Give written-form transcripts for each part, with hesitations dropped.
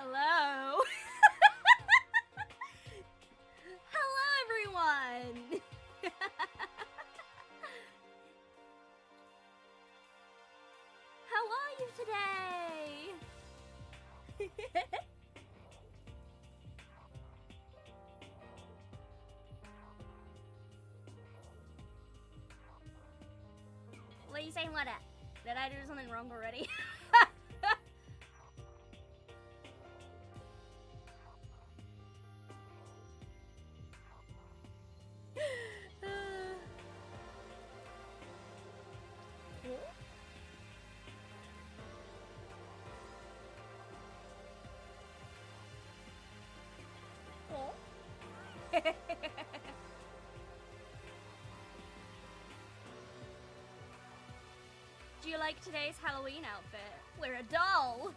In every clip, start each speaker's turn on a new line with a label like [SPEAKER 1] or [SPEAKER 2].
[SPEAKER 1] Hello. Hello, everyone. How are you today? What are you saying, what? Did I do something wrong already? Do you like today's Halloween outfit? We're a doll!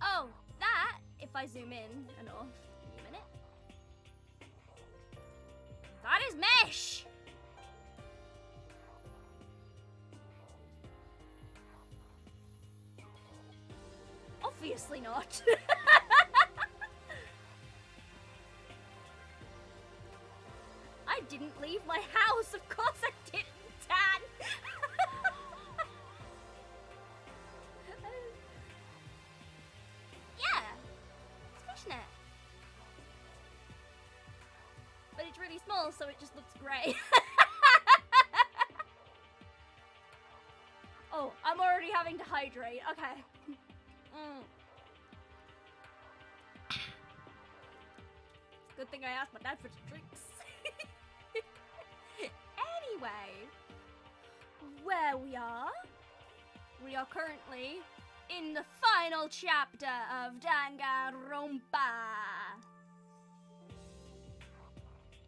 [SPEAKER 1] Oh, that, if I zoom in enough, give me a minute. That is mesh! Obviously not. I didn't leave my house, of course I didn't, Dad! Yeah, it's fishnet. But it's really small, so it just looks grey. Oh, I'm already having to hydrate, okay. Good thing I asked my dad for drinks. Anyway, where we are currently in the final chapter of Danganronpa.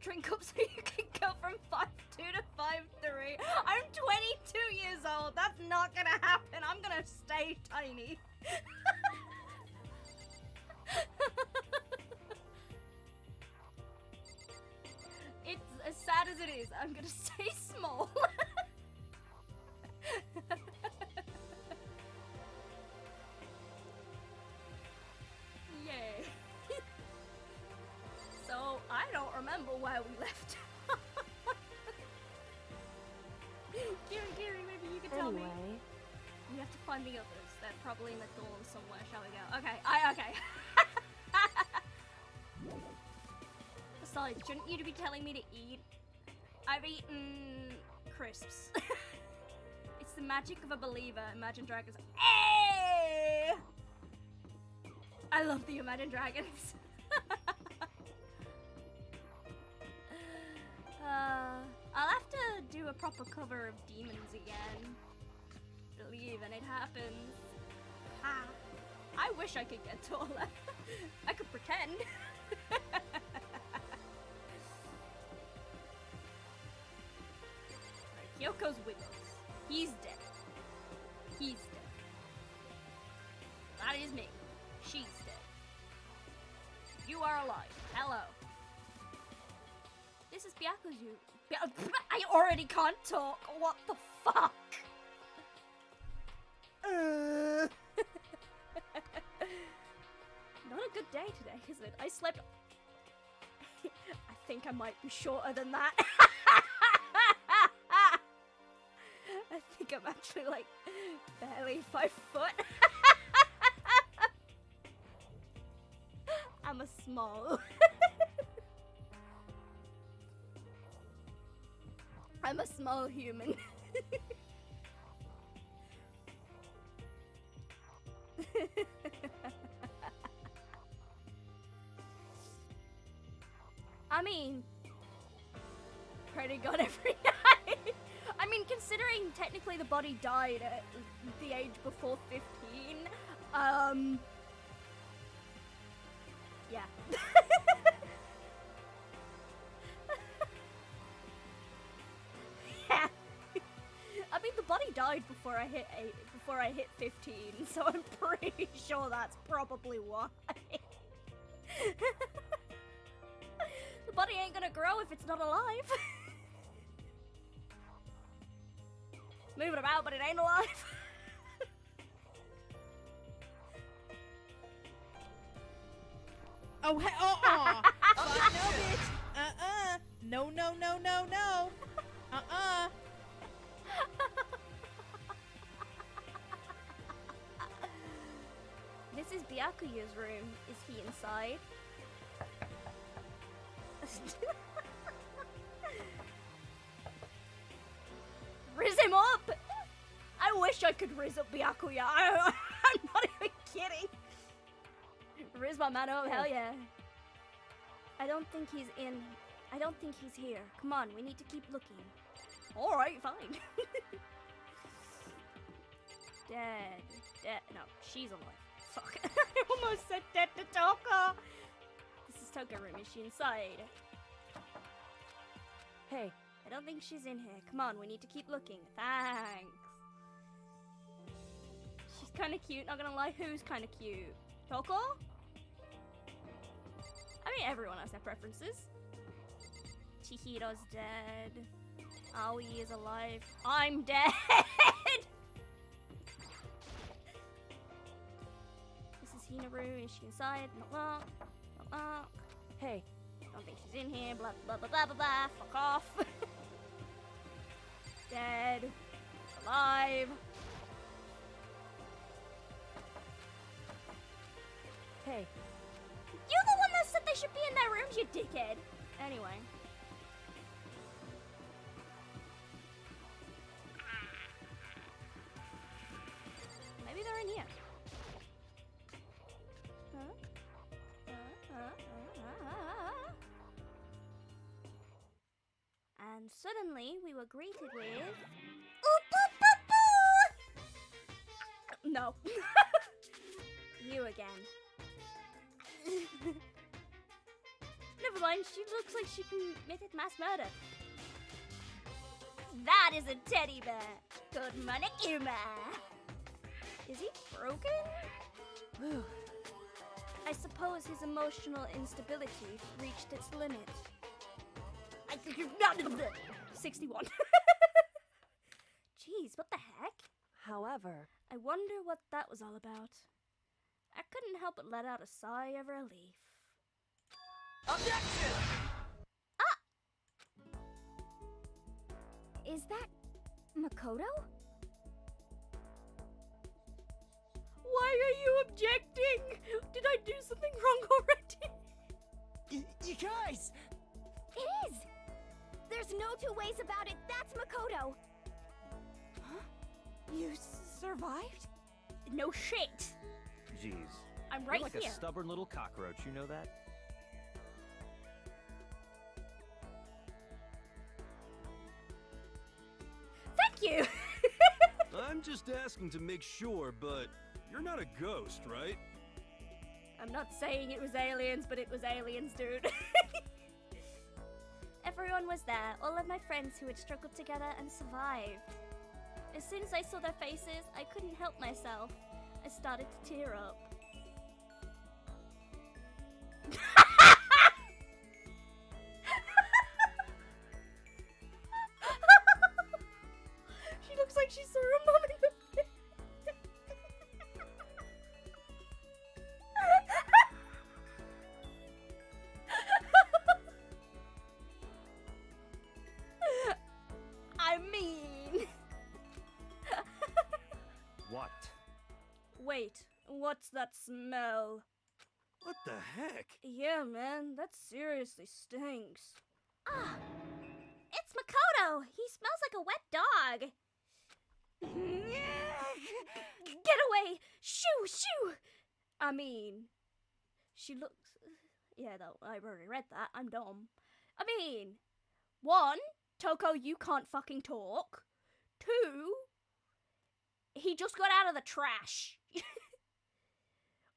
[SPEAKER 1] Drink up so you can go from 5'2" to 5'3". I'm 22 years old. That's not gonna happen. I'm gonna stay tiny. It's as sad as it is. I'm gonna stay small. Yay. So, I don't remember where we left. Gary, maybe you can tell me. We have to find the others. They're probably in the door somewhere. Shall we go? Okay, okay. Besides, shouldn't you be telling me to eat? I've eaten crisps. It's the magic of a believer. Imagine Dragons. Hey! I love the Imagine Dragons. I'll have to do a proper cover of Demons again. Believe, and it happens. Ha! I wish I could get taller. I could pretend. Right, Kyoko's with us. He's dead. He's dead. That is me. She's dead. You are alive. Hello. This is Byakuzu. I already can't talk. What the fuck? Not a good day today, is it? I slept... I think I might be shorter than that. I think I'm actually like barely 5 foot. I'm a small. I'm a small human. I mean, pretty good every night. I mean, considering technically the body died at the age before 15, yeah. Yeah. I mean, the body died before I hit 15, so I'm pretty sure that's probably why. The body ain't gonna grow if it's not alive. moving about, but it ain't alive.
[SPEAKER 2] Oh, oh, fuck no, bitch. No, no, no, no, no.
[SPEAKER 1] This is Byakuyu's room. Is he inside? Riz him up! I wish I could riz up Byakuya. I'm not even kidding. Riz my man up, hell yeah. I don't think he's here. Come on, we need to keep looking. Alright, fine. Dead. No, she's alive. Fuck. I almost said dead to Toka. This is Toka room. Is she inside?
[SPEAKER 2] Hey.
[SPEAKER 1] I don't think she's in here. Come on, we need to keep looking. Thanks. She's kind of cute, not gonna lie. Who's kind of cute? Toko? I mean, everyone has their preferences. Chihiro's dead. Aoi is alive. I'm dead! This is Hinaru. Is she inside? No.
[SPEAKER 2] Hey.
[SPEAKER 1] Don't think she's in here. Blah, blah, blah, blah, blah, blah. Fuck off. Dead. Alive.
[SPEAKER 2] Hey.
[SPEAKER 1] You're the one that said they should be in their rooms, you dickhead. Anyway. Maybe they're in here. And suddenly we were greeted with... No. You again. Never mind, she looks like she committed mass murder. That is a teddy bear. Good morning, Uma. Is he broken? I suppose his emotional instability reached its limit. 61. Jeez, what the heck?
[SPEAKER 2] However,
[SPEAKER 1] I wonder what that was all about. I couldn't help but let out a sigh of relief.
[SPEAKER 3] Objection!
[SPEAKER 1] Ah! Is that Makoto? Why are you objecting? Did I do something wrong already?
[SPEAKER 3] You guys!
[SPEAKER 4] It is! There's no two ways about it. That's Makoto.
[SPEAKER 2] huh? You survived?
[SPEAKER 1] No shit.
[SPEAKER 5] Jeez.
[SPEAKER 1] I'm
[SPEAKER 5] You're
[SPEAKER 1] right
[SPEAKER 5] like
[SPEAKER 1] here.
[SPEAKER 5] a stubborn little cockroach, you know that?
[SPEAKER 1] Thank you.
[SPEAKER 6] I'm just asking to make sure, but you're not a ghost, right?
[SPEAKER 1] I'm not saying it was aliens, but it was aliens, dude. Everyone was there, all of my friends who had struggled together and survived. As soon as I saw their faces, I couldn't help myself. I started to tear up. She looks like she saw her mom in the pit. I mean...
[SPEAKER 5] What?
[SPEAKER 1] Wait, what's that smell?
[SPEAKER 6] What the heck?
[SPEAKER 1] Yeah, man, that seriously stinks.
[SPEAKER 4] Ah! It's Makoto! He smells like a wet dog!
[SPEAKER 1] Get away! Shoo, shoo! I mean, she looks... Yeah, though, I've already read that. I'm dumb. I mean, 1, Toko, you can't fucking talk. 2, he just got out of the trash.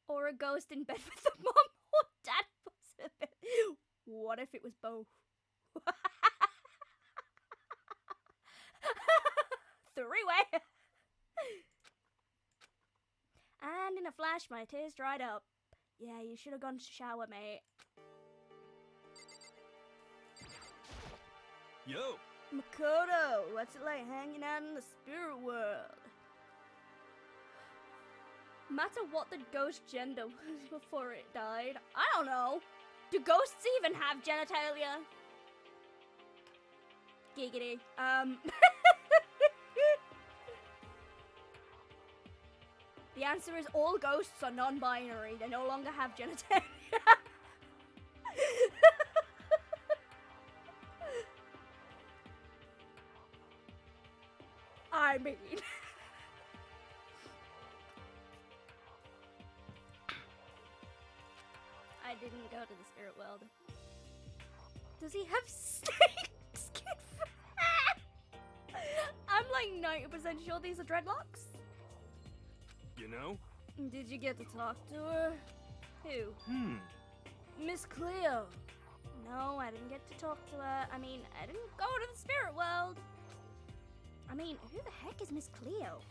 [SPEAKER 1] Or a ghost in bed with the mom or dad was in bed. What if it was both? 3-way. And in a flash, my tears dried up. Yeah, you should have gone to shower, mate.
[SPEAKER 6] Yo,
[SPEAKER 1] Makoto, what's it like hanging out in the spirit world? Matter what the ghost gender was before it died. I don't know. Do ghosts even have genitalia? Giggity. The answer is all ghosts are non-binary. They no longer have genitalia. I mean... I didn't go to the spirit world. Does he have snakes? I'm like 90% sure these are dreadlocks.
[SPEAKER 6] You know?
[SPEAKER 1] Did you get to talk to her? Who? Miss Cleo. No, I didn't get to talk to her. I mean, I didn't go to the spirit world. I mean, who the heck is Miss Cleo?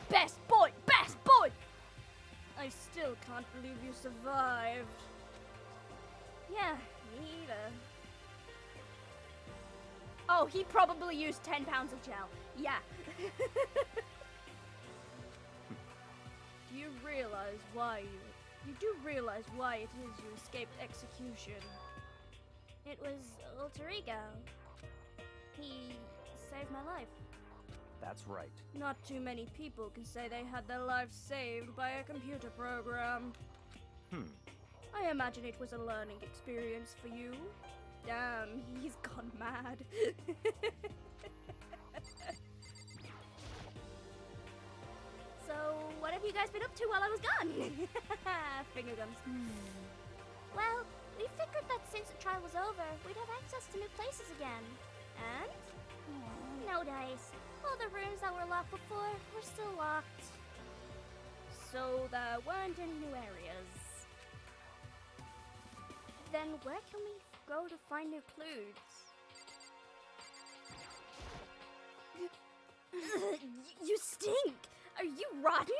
[SPEAKER 1] Best boy! Best boy! I still can't believe you survived. Yeah, me either. Oh, he probably used 10 pounds of gel. Yeah. Do you realize why you do realize why it is you escaped execution? It was alter ego. He saved my life.
[SPEAKER 5] That's right.
[SPEAKER 1] Not too many people can say they had their lives saved by a computer program. I imagine it was a learning experience for you. Damn, he's gone mad. So, what have you guys been up to while I was gone? Finger guns.
[SPEAKER 4] Well, we figured that since the trial was over, we'd have access to new places again.
[SPEAKER 1] And?
[SPEAKER 4] No dice. All the rooms that were locked before were still locked.
[SPEAKER 1] So there weren't any new areas. Then where can we go to find new clues? You stink! Are you rotten?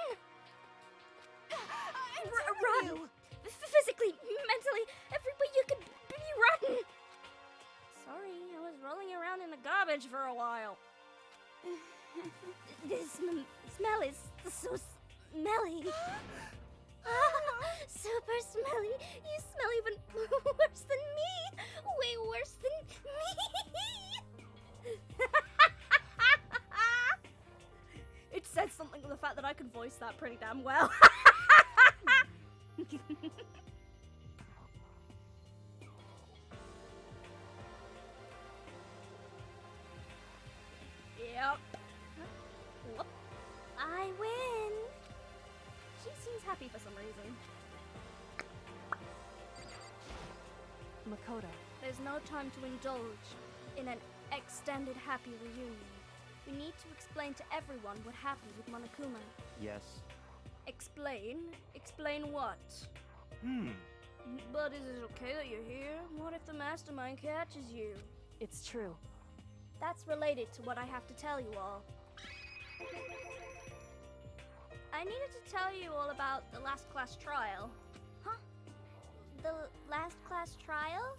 [SPEAKER 1] Rotten! Physically, mentally, every way you could be rotten! Sorry, I was rolling around in the garbage for a while. This smell is so smelly. Super smelly. You smell even worse than me. Way worse than me. It says something to the fact that I can voice that pretty damn well. Yep. Whoop. I win. She seems happy for some reason.
[SPEAKER 3] Makoto.
[SPEAKER 1] There's no time to indulge in an extended happy reunion. We need to explain to everyone what happened with Monokuma.
[SPEAKER 5] Yes.
[SPEAKER 1] Explain? Explain what? But is it okay that you're here? What if the mastermind catches you?
[SPEAKER 3] It's true.
[SPEAKER 1] That's related to what I have to tell you all. I needed to tell you all about the last class trial.
[SPEAKER 4] Huh? The last class trial?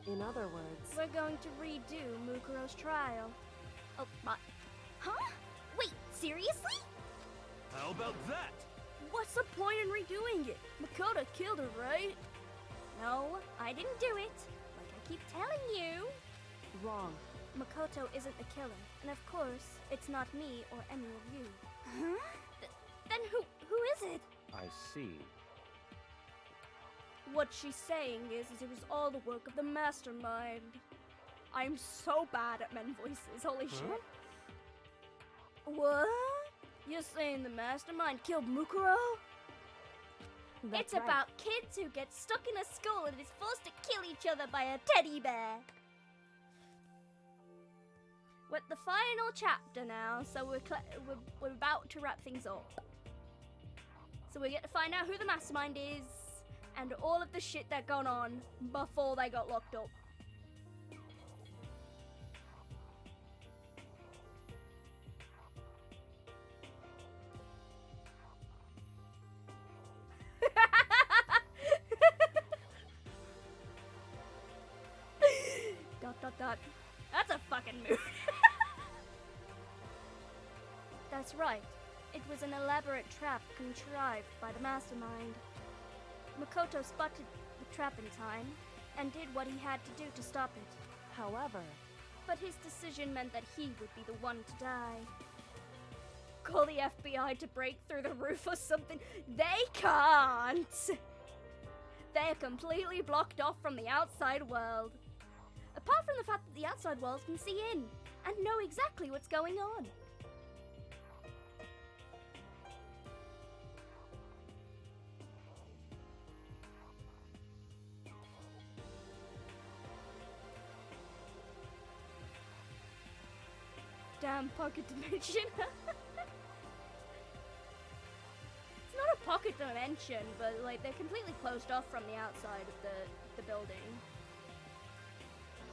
[SPEAKER 3] In other words,
[SPEAKER 1] We're going to redo Mukuro's trial.
[SPEAKER 4] Oh, what? Huh? Wait, seriously?
[SPEAKER 6] How about that?
[SPEAKER 1] What's the point in redoing it? Makoto killed her, right? No, I didn't do it. Like I keep telling you.
[SPEAKER 3] wrong.
[SPEAKER 1] Makoto isn't the killer, and of course, it's not me or any of you.
[SPEAKER 4] Huh?
[SPEAKER 1] Then who is it?
[SPEAKER 5] I see.
[SPEAKER 1] What she's saying is it was all the work of the mastermind. I'm so bad at men voices, holy shit. What? You're saying the mastermind killed Mukuro?
[SPEAKER 3] That's
[SPEAKER 1] It's
[SPEAKER 3] right.
[SPEAKER 1] about kids who get stuck in a school and is forced to kill each other by a teddy bear. We're at the final chapter now, so we're about to wrap things up. So we get to find out who the mastermind is and all of the shit that gone on before they got locked up. God fuck. That's a fucking mood.
[SPEAKER 4] That's right. It was an elaborate trap contrived by the mastermind. Makoto spotted the trap in time and did what he had to do to stop it.
[SPEAKER 3] However,
[SPEAKER 4] But his decision meant that he would be the one to die.
[SPEAKER 1] Call the FBI to break through the roof or something. They can't. They're completely blocked off from the outside world.
[SPEAKER 4] Apart from the fact that the outside world can see in and know exactly what's going on.
[SPEAKER 1] Damn pocket dimension. It's not a pocket dimension, but like they're completely closed off from the outside of the building.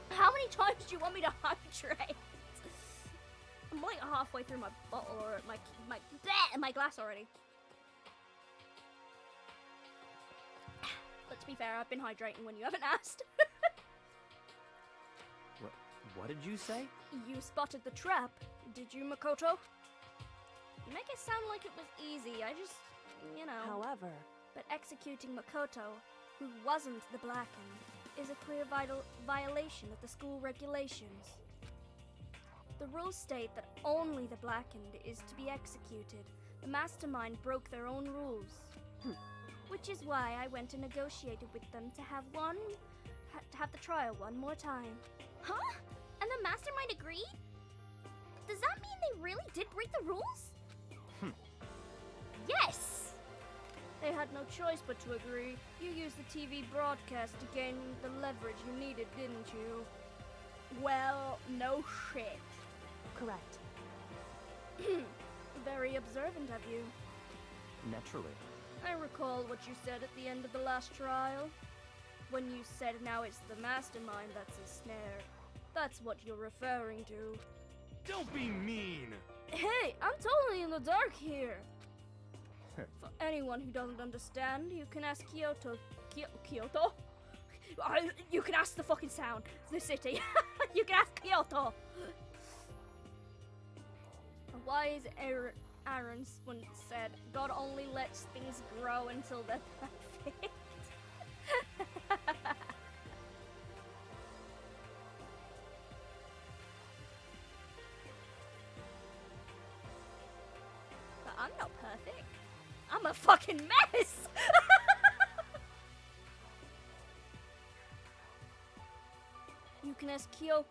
[SPEAKER 1] How many times do you want me to hydrate? I'm like halfway through my bottle or my glass already. Let's be fair, I've been hydrating when you haven't asked.
[SPEAKER 5] What did you say?
[SPEAKER 1] You spotted the trap, did you, Makoto? You make it sound like it was easy, I just, you know.
[SPEAKER 3] however,
[SPEAKER 1] But executing Makoto, who wasn't the Blackened, is a clear violation of the school regulations. The rules state that only the Blackened is to be executed. The mastermind broke their own rules. Which is why I went and negotiated with them to have the trial one more time.
[SPEAKER 4] Huh? And the mastermind agreed? Does that mean they really did break the rules?
[SPEAKER 1] Yes! They had no choice but to agree. You used the TV broadcast to gain the leverage you needed, didn't you? Well, no shit.
[SPEAKER 3] correct.
[SPEAKER 1] Very observant of you.
[SPEAKER 5] Naturally.
[SPEAKER 1] I recall what you said at the end of the last trial. When you said now it's the mastermind that's a snare. That's what you're referring to.
[SPEAKER 6] Don't be mean!
[SPEAKER 1] Hey, I'm totally in the dark here. For anyone who doesn't understand, you can ask Kyoto. Kyoto? You can ask the fucking sound. The city. You can ask Kyoto. A wise Aaron once said, God only lets things grow until they're perfect. But I'm not perfect. I'm a fucking mess. You can ask Kyoto.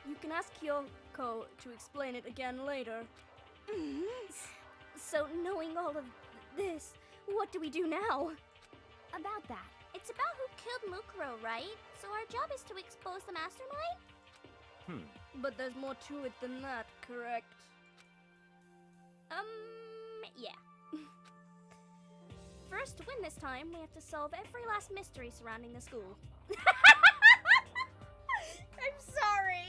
[SPEAKER 1] You can ask Kyoko to explain it again later.
[SPEAKER 4] So knowing all of this, what do we do now? About that, it's about who killed Mukuro, right? So our job is to expose the mastermind?
[SPEAKER 1] But there's more to it than that, correct?
[SPEAKER 4] Yeah. First, to win this time, we have to solve every last mystery surrounding the school.
[SPEAKER 1] I'm sorry.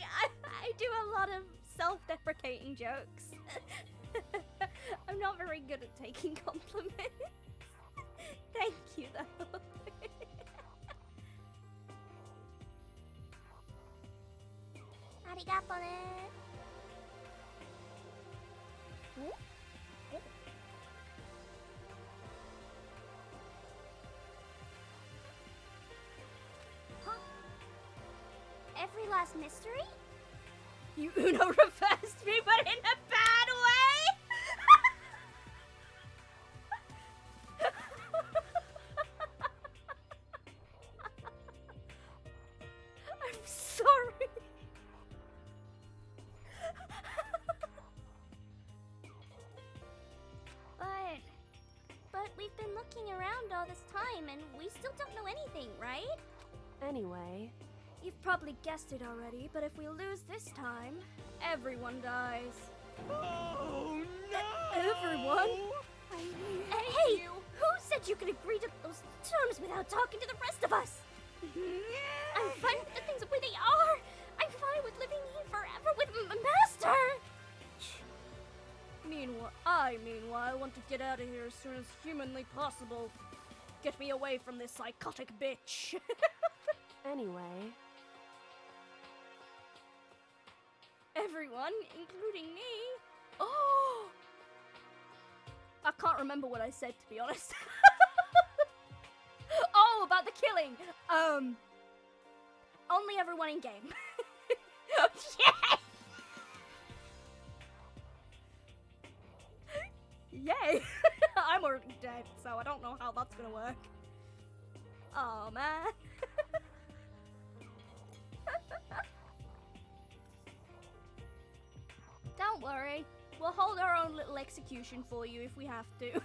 [SPEAKER 1] I do a lot of self-deprecating jokes. I'm not very good at taking compliments. Thank you, though.
[SPEAKER 4] Arigato ne. Huh? Every last mystery?
[SPEAKER 1] You Uno reversed me, but in a bad way. I'm sorry.
[SPEAKER 4] But we've been looking around all this time and we still don't know anything, right?
[SPEAKER 3] Anyway,
[SPEAKER 1] You've probably guessed it already, but if we lose this time, everyone dies.
[SPEAKER 6] Oh no!
[SPEAKER 1] Everyone?
[SPEAKER 4] Hey, who said you could agree to those terms without talking to the rest of us? I'm fine with the things the way they are. I'm fine with living here forever with Master.
[SPEAKER 1] Meanwhile, want to get out of here as soon as humanly possible. Get me away from this psychotic bitch.
[SPEAKER 3] Anyway,
[SPEAKER 1] Everyone, including me. Oh! I can't remember what I said, to be honest. Oh, about the killing. Only everyone in game. Yay! Yay! I'm already dead, so I don't know how that's gonna work. Oh man. Don't worry, we'll hold our own little execution for you if we have to.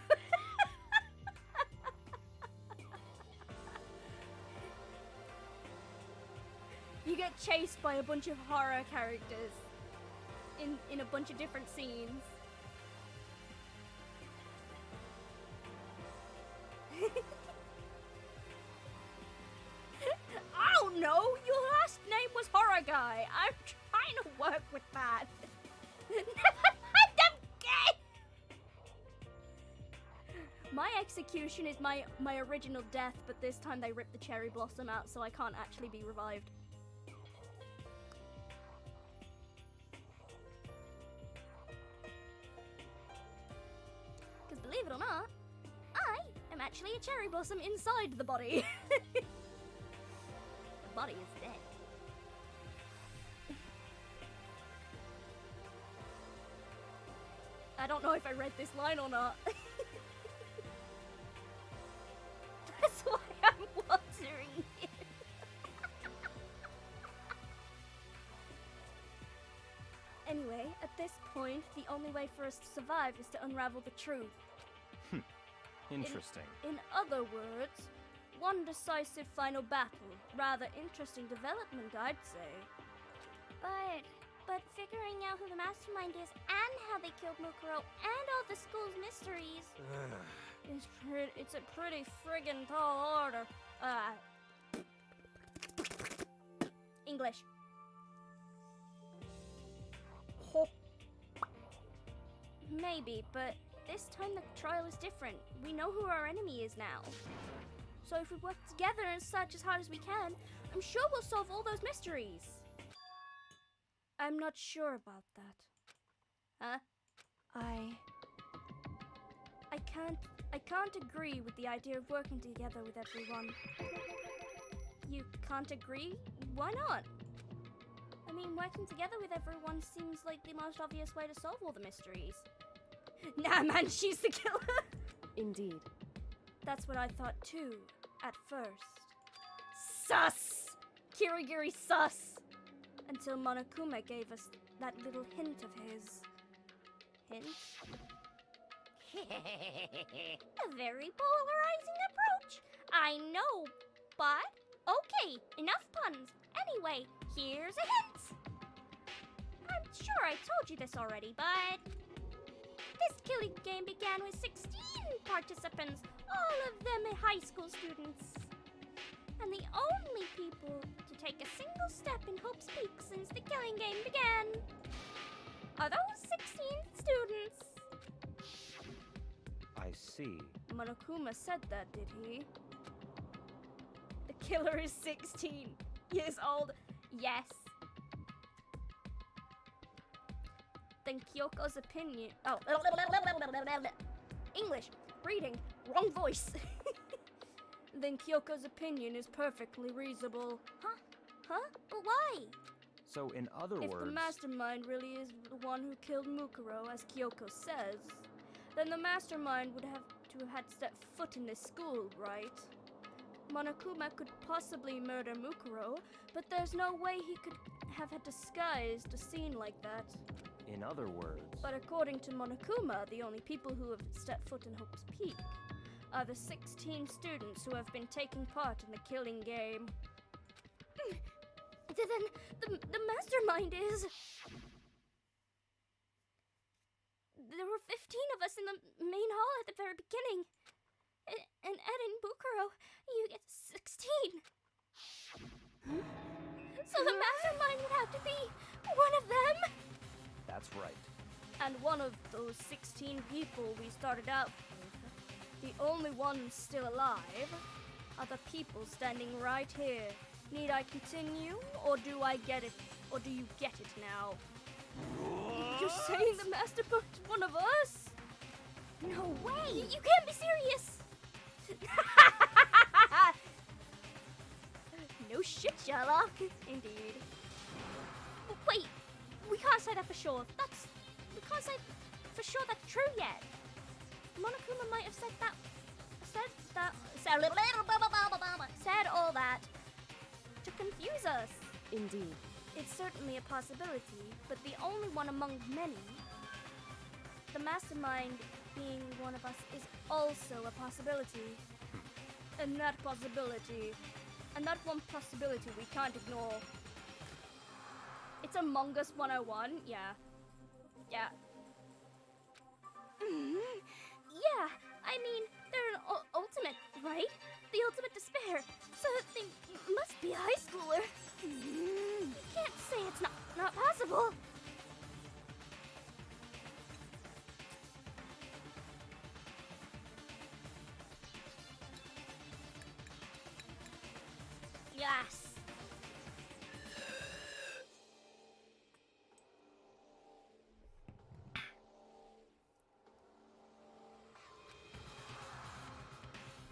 [SPEAKER 1] You get chased by a bunch of horror characters in a bunch of different scenes. I don't know, your last name was Horror Guy. I'm trying to work with that. Never mind, I'm gay! My execution is my original death, but this time they ripped the cherry blossom out, so I can't actually be revived. Because believe it or not, I am actually a cherry blossom inside the body. The body is dead. I don't know if I read this line or not. That's why I'm wondering it. Anyway, at this point, the only way for us to survive is to unravel the truth.
[SPEAKER 5] Interesting.
[SPEAKER 1] In other words, one decisive final battle. Rather interesting development, I'd say.
[SPEAKER 4] But figuring out who the mastermind is and how they killed Mukuro and all the school's mysteries.
[SPEAKER 1] It's a pretty friggin' tall order. English. Ho. Maybe, but this time the trial is different. We know who our enemy is now. So if we work together and search as hard as we can, I'm sure we'll solve all those mysteries. I'm not sure about that. Huh? I can't agree with the idea of working together with everyone. You can't agree? Why not? I mean, working together with everyone seems like the most obvious way to solve all the mysteries. Nah, man, she's the killer.
[SPEAKER 3] indeed.
[SPEAKER 1] That's what I thought too, at first. Sus! Kirigiri sus! Until Monokuma gave us that little hint of his. Hint?
[SPEAKER 4] A very polarizing approach. I know, but okay, enough puns. Anyway, here's a hint. I'm sure I told you this already, but this killing game began with 16 participants, all of them high school students. And the only people to take a single step in Hope's Peak since the killing game began are those 16 students.
[SPEAKER 5] I see.
[SPEAKER 1] Monokuma said that, did he? The killer is 16 years old. Yes. Then Kyoko's opinion. Oh. English. Reading. Wrong voice. Then Kyoko's opinion is perfectly reasonable.
[SPEAKER 4] Huh? But why?
[SPEAKER 5] So, in other
[SPEAKER 1] If
[SPEAKER 5] words,
[SPEAKER 1] the mastermind really is the one who killed Mukuro, as Kyoko says, then the mastermind would have to have had set foot in this school, right? Monokuma could possibly murder Mukuro, but there's no way he could have disguised a scene like that.
[SPEAKER 5] in other words,
[SPEAKER 1] But according to Monokuma, the only people who have stepped foot in Hope's Peak are the 16 students who have been taking part in the killing game. Then the mastermind is... There were 15 of us in the main hall at the very beginning. And Ed and Bukuro, you get 16. So the mastermind would have to be one of them.
[SPEAKER 5] that's right.
[SPEAKER 1] And one of those 16 people we started out with The only ones still alive are the people standing right here. Need I continue, or do I get it? Or do you get it now? You're saying the master booked one of us?
[SPEAKER 4] No way! You can't be serious!
[SPEAKER 1] No shit, Sherlock. Indeed.
[SPEAKER 4] Wait, we can't say that for sure. We can't say for sure that's true yet. Monokuma might have said all that to confuse us.
[SPEAKER 3] Indeed.
[SPEAKER 1] It's certainly a possibility, but the only one among many. The mastermind being one of us is also a possibility. And that one possibility we can't ignore. It's Among Us 101, yeah. Yeah.
[SPEAKER 4] Yeah, I mean, they're an ultimate, right? The ultimate despair. So they must be a high schooler. You can't say it's not possible. Yes.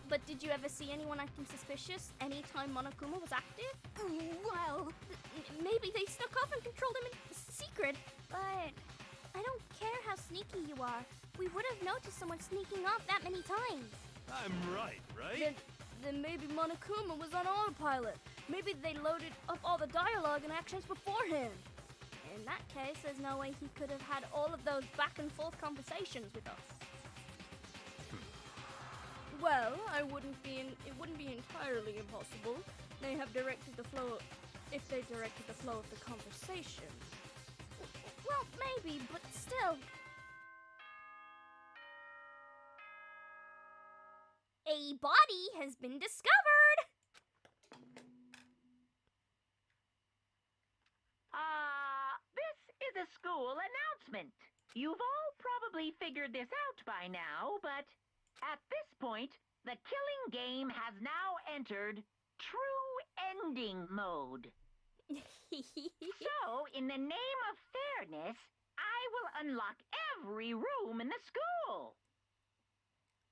[SPEAKER 1] But did you ever see anyone acting suspicious anytime Monokuma was active?
[SPEAKER 4] Well,
[SPEAKER 1] Maybe they snuck off and controlled him in secret.
[SPEAKER 4] but I don't care how sneaky you are. We would have noticed someone sneaking off that many times.
[SPEAKER 6] I'm right, right?
[SPEAKER 1] Then maybe Monokuma was on autopilot. Maybe they loaded up all the dialogue and actions beforehand. In that case, there's no way he could have had all of those back and forth conversations with us. Well, it wouldn't be entirely impossible. If they directed the flow of the conversation.
[SPEAKER 4] Well, maybe, but still. A body has been discovered!
[SPEAKER 7] This is a school announcement. You've all probably figured this out by now, but at this point, the killing game has now entered true ending mode. So, in the name of fairness, I will unlock every room in the school.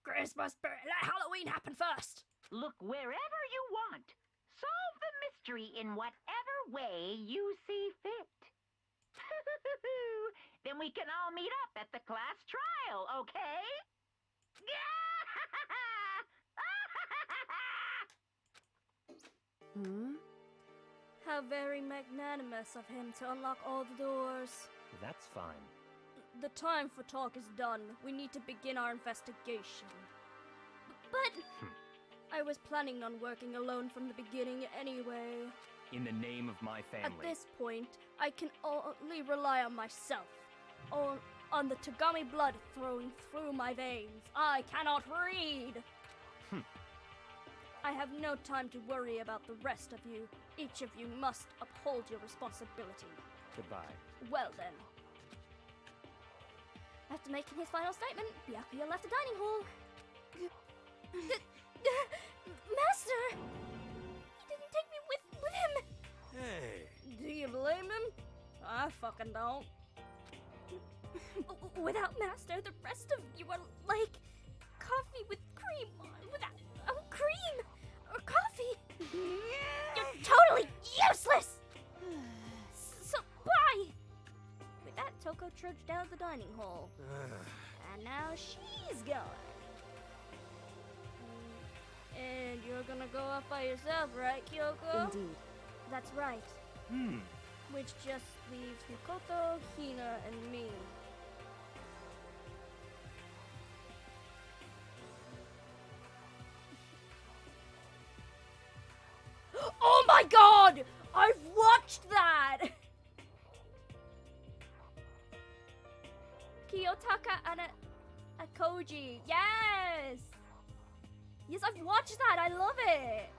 [SPEAKER 1] Christmas, let Halloween happen first.
[SPEAKER 7] Look wherever you want. Solve the mystery in whatever way you see fit. Then we can all meet up at the class trial, okay?
[SPEAKER 1] How very magnanimous of him to unlock all the doors.
[SPEAKER 5] That's fine.
[SPEAKER 1] The time for talk is done. We need to begin our investigation.
[SPEAKER 4] But
[SPEAKER 1] I was planning on working alone from the beginning anyway.
[SPEAKER 5] In the name of my family.
[SPEAKER 1] At this point, I can only rely on myself. On the Tagami blood flowing through my veins. I cannot read! I have no time to worry about the rest of you. Each of you must uphold your responsibility.
[SPEAKER 5] Goodbye.
[SPEAKER 1] Well then.
[SPEAKER 4] after making his final statement, Byakuya left the dining hall. Master! He didn't take me with him!
[SPEAKER 6] Hey.
[SPEAKER 1] Do you blame him? I fucking don't.
[SPEAKER 4] Without Master, the rest of you are like coffee with cream. Without cream or coffee. You're totally useless! So, bye!
[SPEAKER 1] With that, Toko trudged down the dining hall. And now she's gone. And you're gonna go off by yourself, right, Kyoko?
[SPEAKER 3] Indeed.
[SPEAKER 1] That's right. Which just leaves Makoto, Hina, and me. Oh my god! I've watched that! Kiyotaka and Akoji. Yes! Yes, I've watched that. I love it.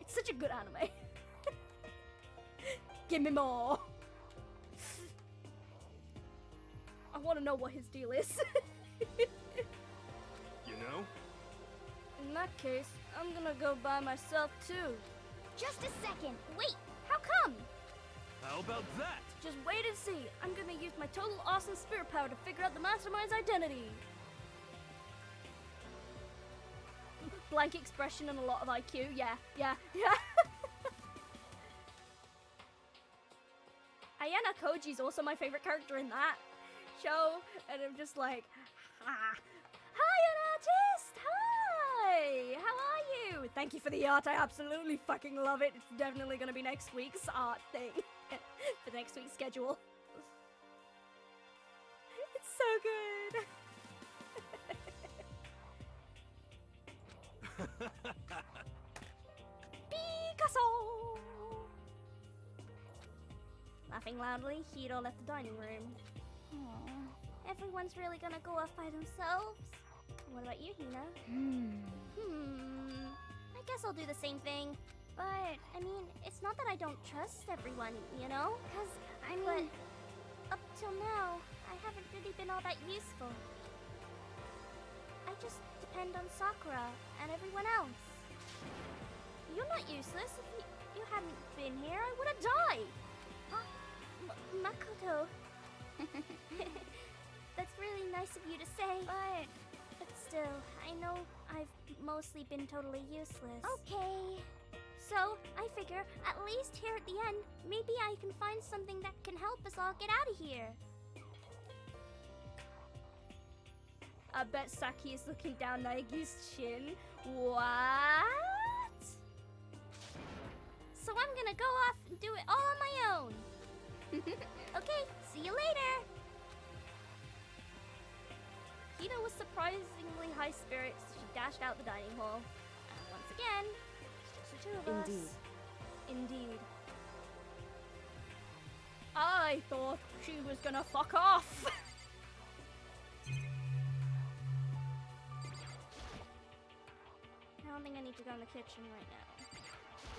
[SPEAKER 1] It's such a good anime. Give me more. I want to know what his deal is.
[SPEAKER 6] You
[SPEAKER 1] In that case, I'm gonna go by myself too.
[SPEAKER 4] Just a second. Wait, how come?
[SPEAKER 6] How about that?
[SPEAKER 1] Just wait and see. I'm gonna use my total awesome spirit power to figure out the mastermind's identity. Blank expression and a lot of IQ. Yeah. Ayana Koji's also my favorite character in that show, and I'm just like, hi, an artist! Hi! How are you? Thank you for the art. I absolutely fucking love it. It's definitely gonna be next week's art thing. For next week's schedule. It's so good. Picasso! Laughing loudly, Hiro left the dining room.
[SPEAKER 4] Aww, everyone's really gonna go off by themselves.
[SPEAKER 1] What about you, Hina?
[SPEAKER 4] I guess I'll do the same thing. But, I mean, it's not that I don't trust everyone, you know? Because, but up till now, I haven't really been all that useful. I just depend on Sakura and everyone else.
[SPEAKER 1] You're not useless. If you hadn't been here, I would have died.
[SPEAKER 4] Makoto. That's really nice of you to say. But still, I know I've mostly been totally useless. Okay. So, I figure, at least here at the end, maybe I can find something that can help us all get out of here.
[SPEAKER 1] I bet Saki is looking down Naegi's chin. What?
[SPEAKER 4] So I'm gonna go off and do it all on my own. Okay, see you later.
[SPEAKER 1] Hina was surprisingly high spirits. She dashed out the dining hall. And once again, it's just the two of
[SPEAKER 3] Indeed.
[SPEAKER 1] us. Indeed. I thought she was gonna fuck off. I don't think I need to go in the kitchen right now.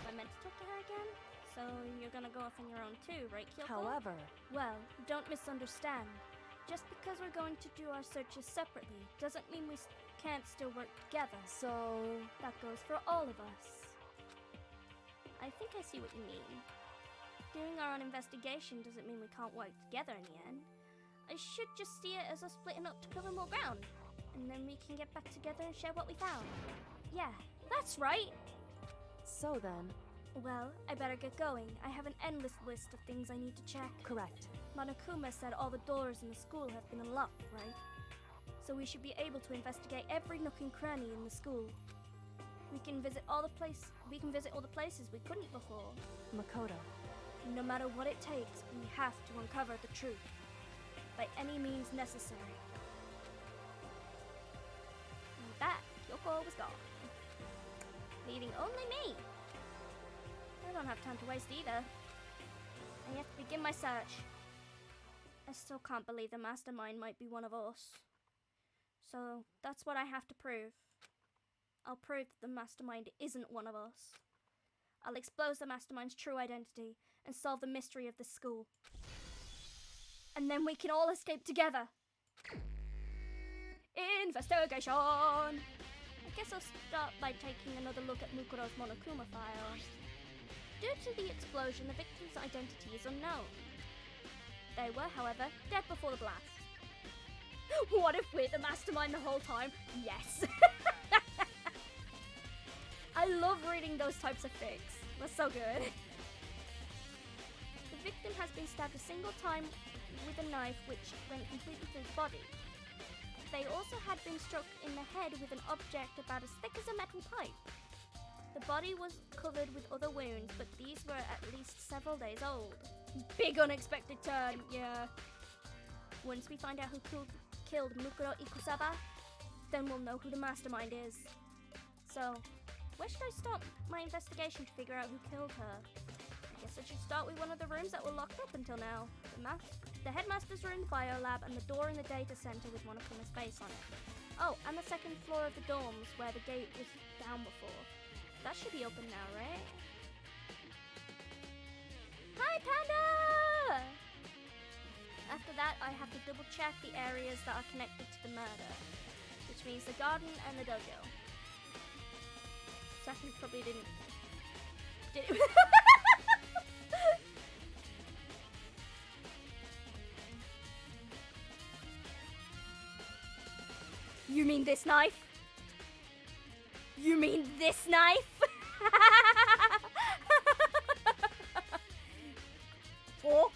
[SPEAKER 1] Am I meant to talk to her again? So you're gonna go off on your own too, right, Kyoko?
[SPEAKER 3] However,
[SPEAKER 1] Well, don't misunderstand. Just because we're going to do our searches separately doesn't mean we can't still work together.
[SPEAKER 3] so
[SPEAKER 1] That goes for all of us. I think I see what you mean. Doing our own investigation doesn't mean we can't work together in the end. I should just see it as us splitting up to cover more ground. And then we can get back together and share what we found. Yeah, that's right!
[SPEAKER 3] so then,
[SPEAKER 1] Well, I better get going. I have an endless list of things I need to check.
[SPEAKER 3] correct.
[SPEAKER 1] Monokuma said all the doors in the school have been unlocked, right? So we should be able to investigate every nook and cranny in the school. We can visit all the places we couldn't before.
[SPEAKER 3] Makoto,
[SPEAKER 1] No matter what it takes, we have to uncover the truth. By any means necessary. And with that, Kyoko was gone. Leaving only me. I don't have time to waste either. I have to begin my search. I still can't believe the mastermind might be one of us. So that's what I have to prove. I'll prove that the mastermind isn't one of us. I'll expose the mastermind's true identity and solve the mystery of this school. And then we can all escape together. Investigation! I guess I'll start by taking another look at Mukuro's Monokuma file. Due to the explosion, the victim's identity is unknown. They were, however, dead before the blast. What if we're the mastermind the whole time? Yes! I love reading those types of fics. They're so good. The victim has been stabbed a single time with a knife which went completely through the body. They also had been struck in the head with an object about as thick as a metal pipe. The body was covered with other wounds, but these were at least several days old. Big unexpected turn, yeah. Once we find out who killed Mukuro Ikusaba, then we'll know who the mastermind is. So, where should I start my investigation to figure out who killed her? I guess I should start with one of the rooms that were locked up until now. The headmaster's room, the biolab, and the door in the data center with Monokuma's face on it. Oh, and the second floor of the dorms where the gate was down before. That should be open now, right? Hi, Panda! After that, I have to double check the areas that are connected to the murder, which means the garden and the dojo. second probably didn't. You mean this knife? You mean this knife? 4. Time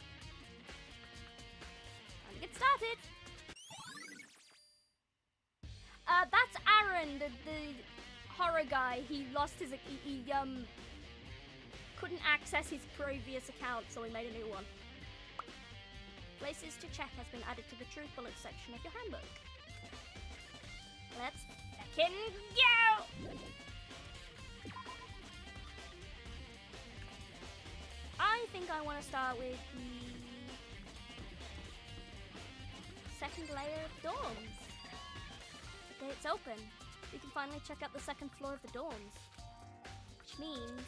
[SPEAKER 1] to get started. That's Aaron, the horror guy. He lost his, he couldn't access his previous account, so he made a new one. Places to check has been added to the truth bullet section of your handbook. Let's fucking go! I think I want to start with the second layer of dorms. The gate's open. We can finally check out the second floor of the dorms. Which means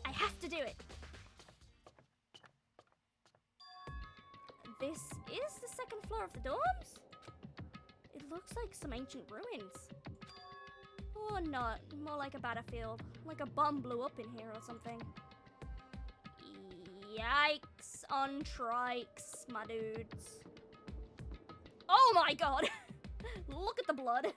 [SPEAKER 1] I have to do it. This is the second floor of the dorms? It looks like some ancient ruins. Or not, more like a battlefield. Like a bomb blew up in here or something. Yikes on trikes, my dudes. Oh my god! Look at the blood.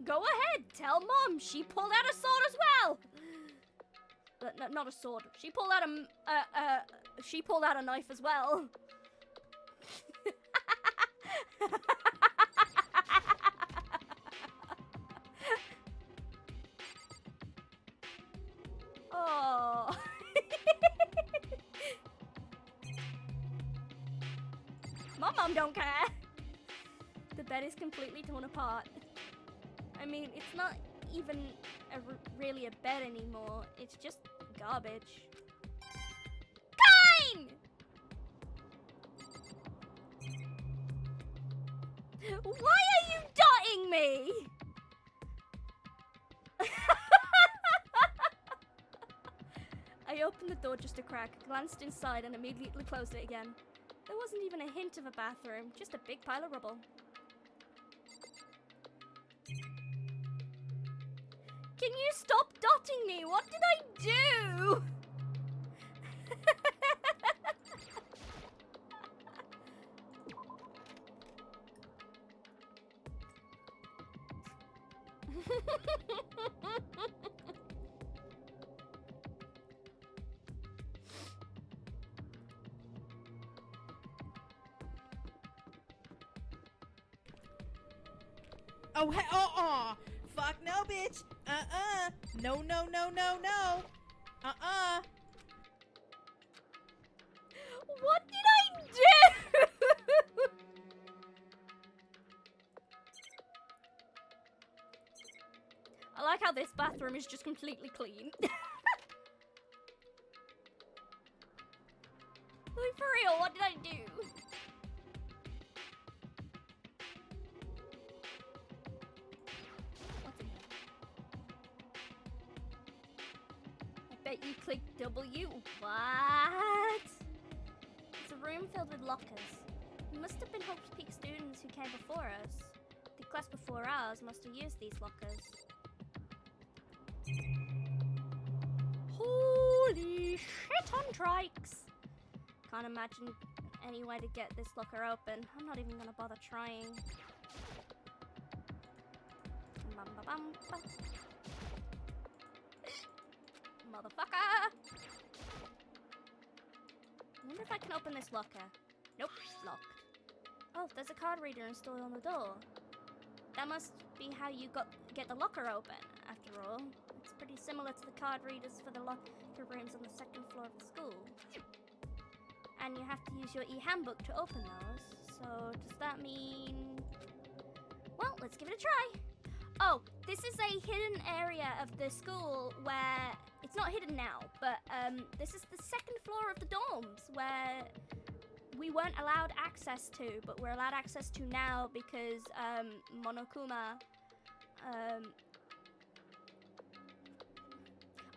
[SPEAKER 1] Go ahead, tell Mom she pulled out a sword as well. No, not a sword. She pulled out she pulled out a knife as well. Oh. My mom don't care. The bed is completely torn apart. I mean, it's not even really a bed anymore. It's just garbage. Kine! Why are you dotting me? I opened the door just a crack, glanced inside, and immediately closed it again. There wasn't even a hint of a bathroom, just a big pile of rubble. Can you stop dotting me? What did I do?
[SPEAKER 2] Oh, fuck no, bitch. No, no, no, no, no.
[SPEAKER 1] What did I do? I like how this bathroom is just completely clean. Like, for real, what did I do? What's in here? I bet you clicked W. What? It's a room filled with lockers. It must have been Hope's Peak students who came before us. The class before ours must have used these lockers. Holy shit on trikes! Can't imagine any way to get this locker open. I'm not even gonna bother trying. Motherfucker! I wonder if I can open this locker. Nope, locked. Oh, there's a card reader installed on the door. That must be how you get the locker open, after all. It's pretty similar to the card readers for the locker rooms on the second floor of the school. And you have to use your e-handbook to open those. So, does that mean... Well, let's give it a try. Oh, this is a hidden area of the school where... It's not hidden now, but this is the second floor of the dorms where we weren't allowed access to, but we're allowed access to now because Monokuma...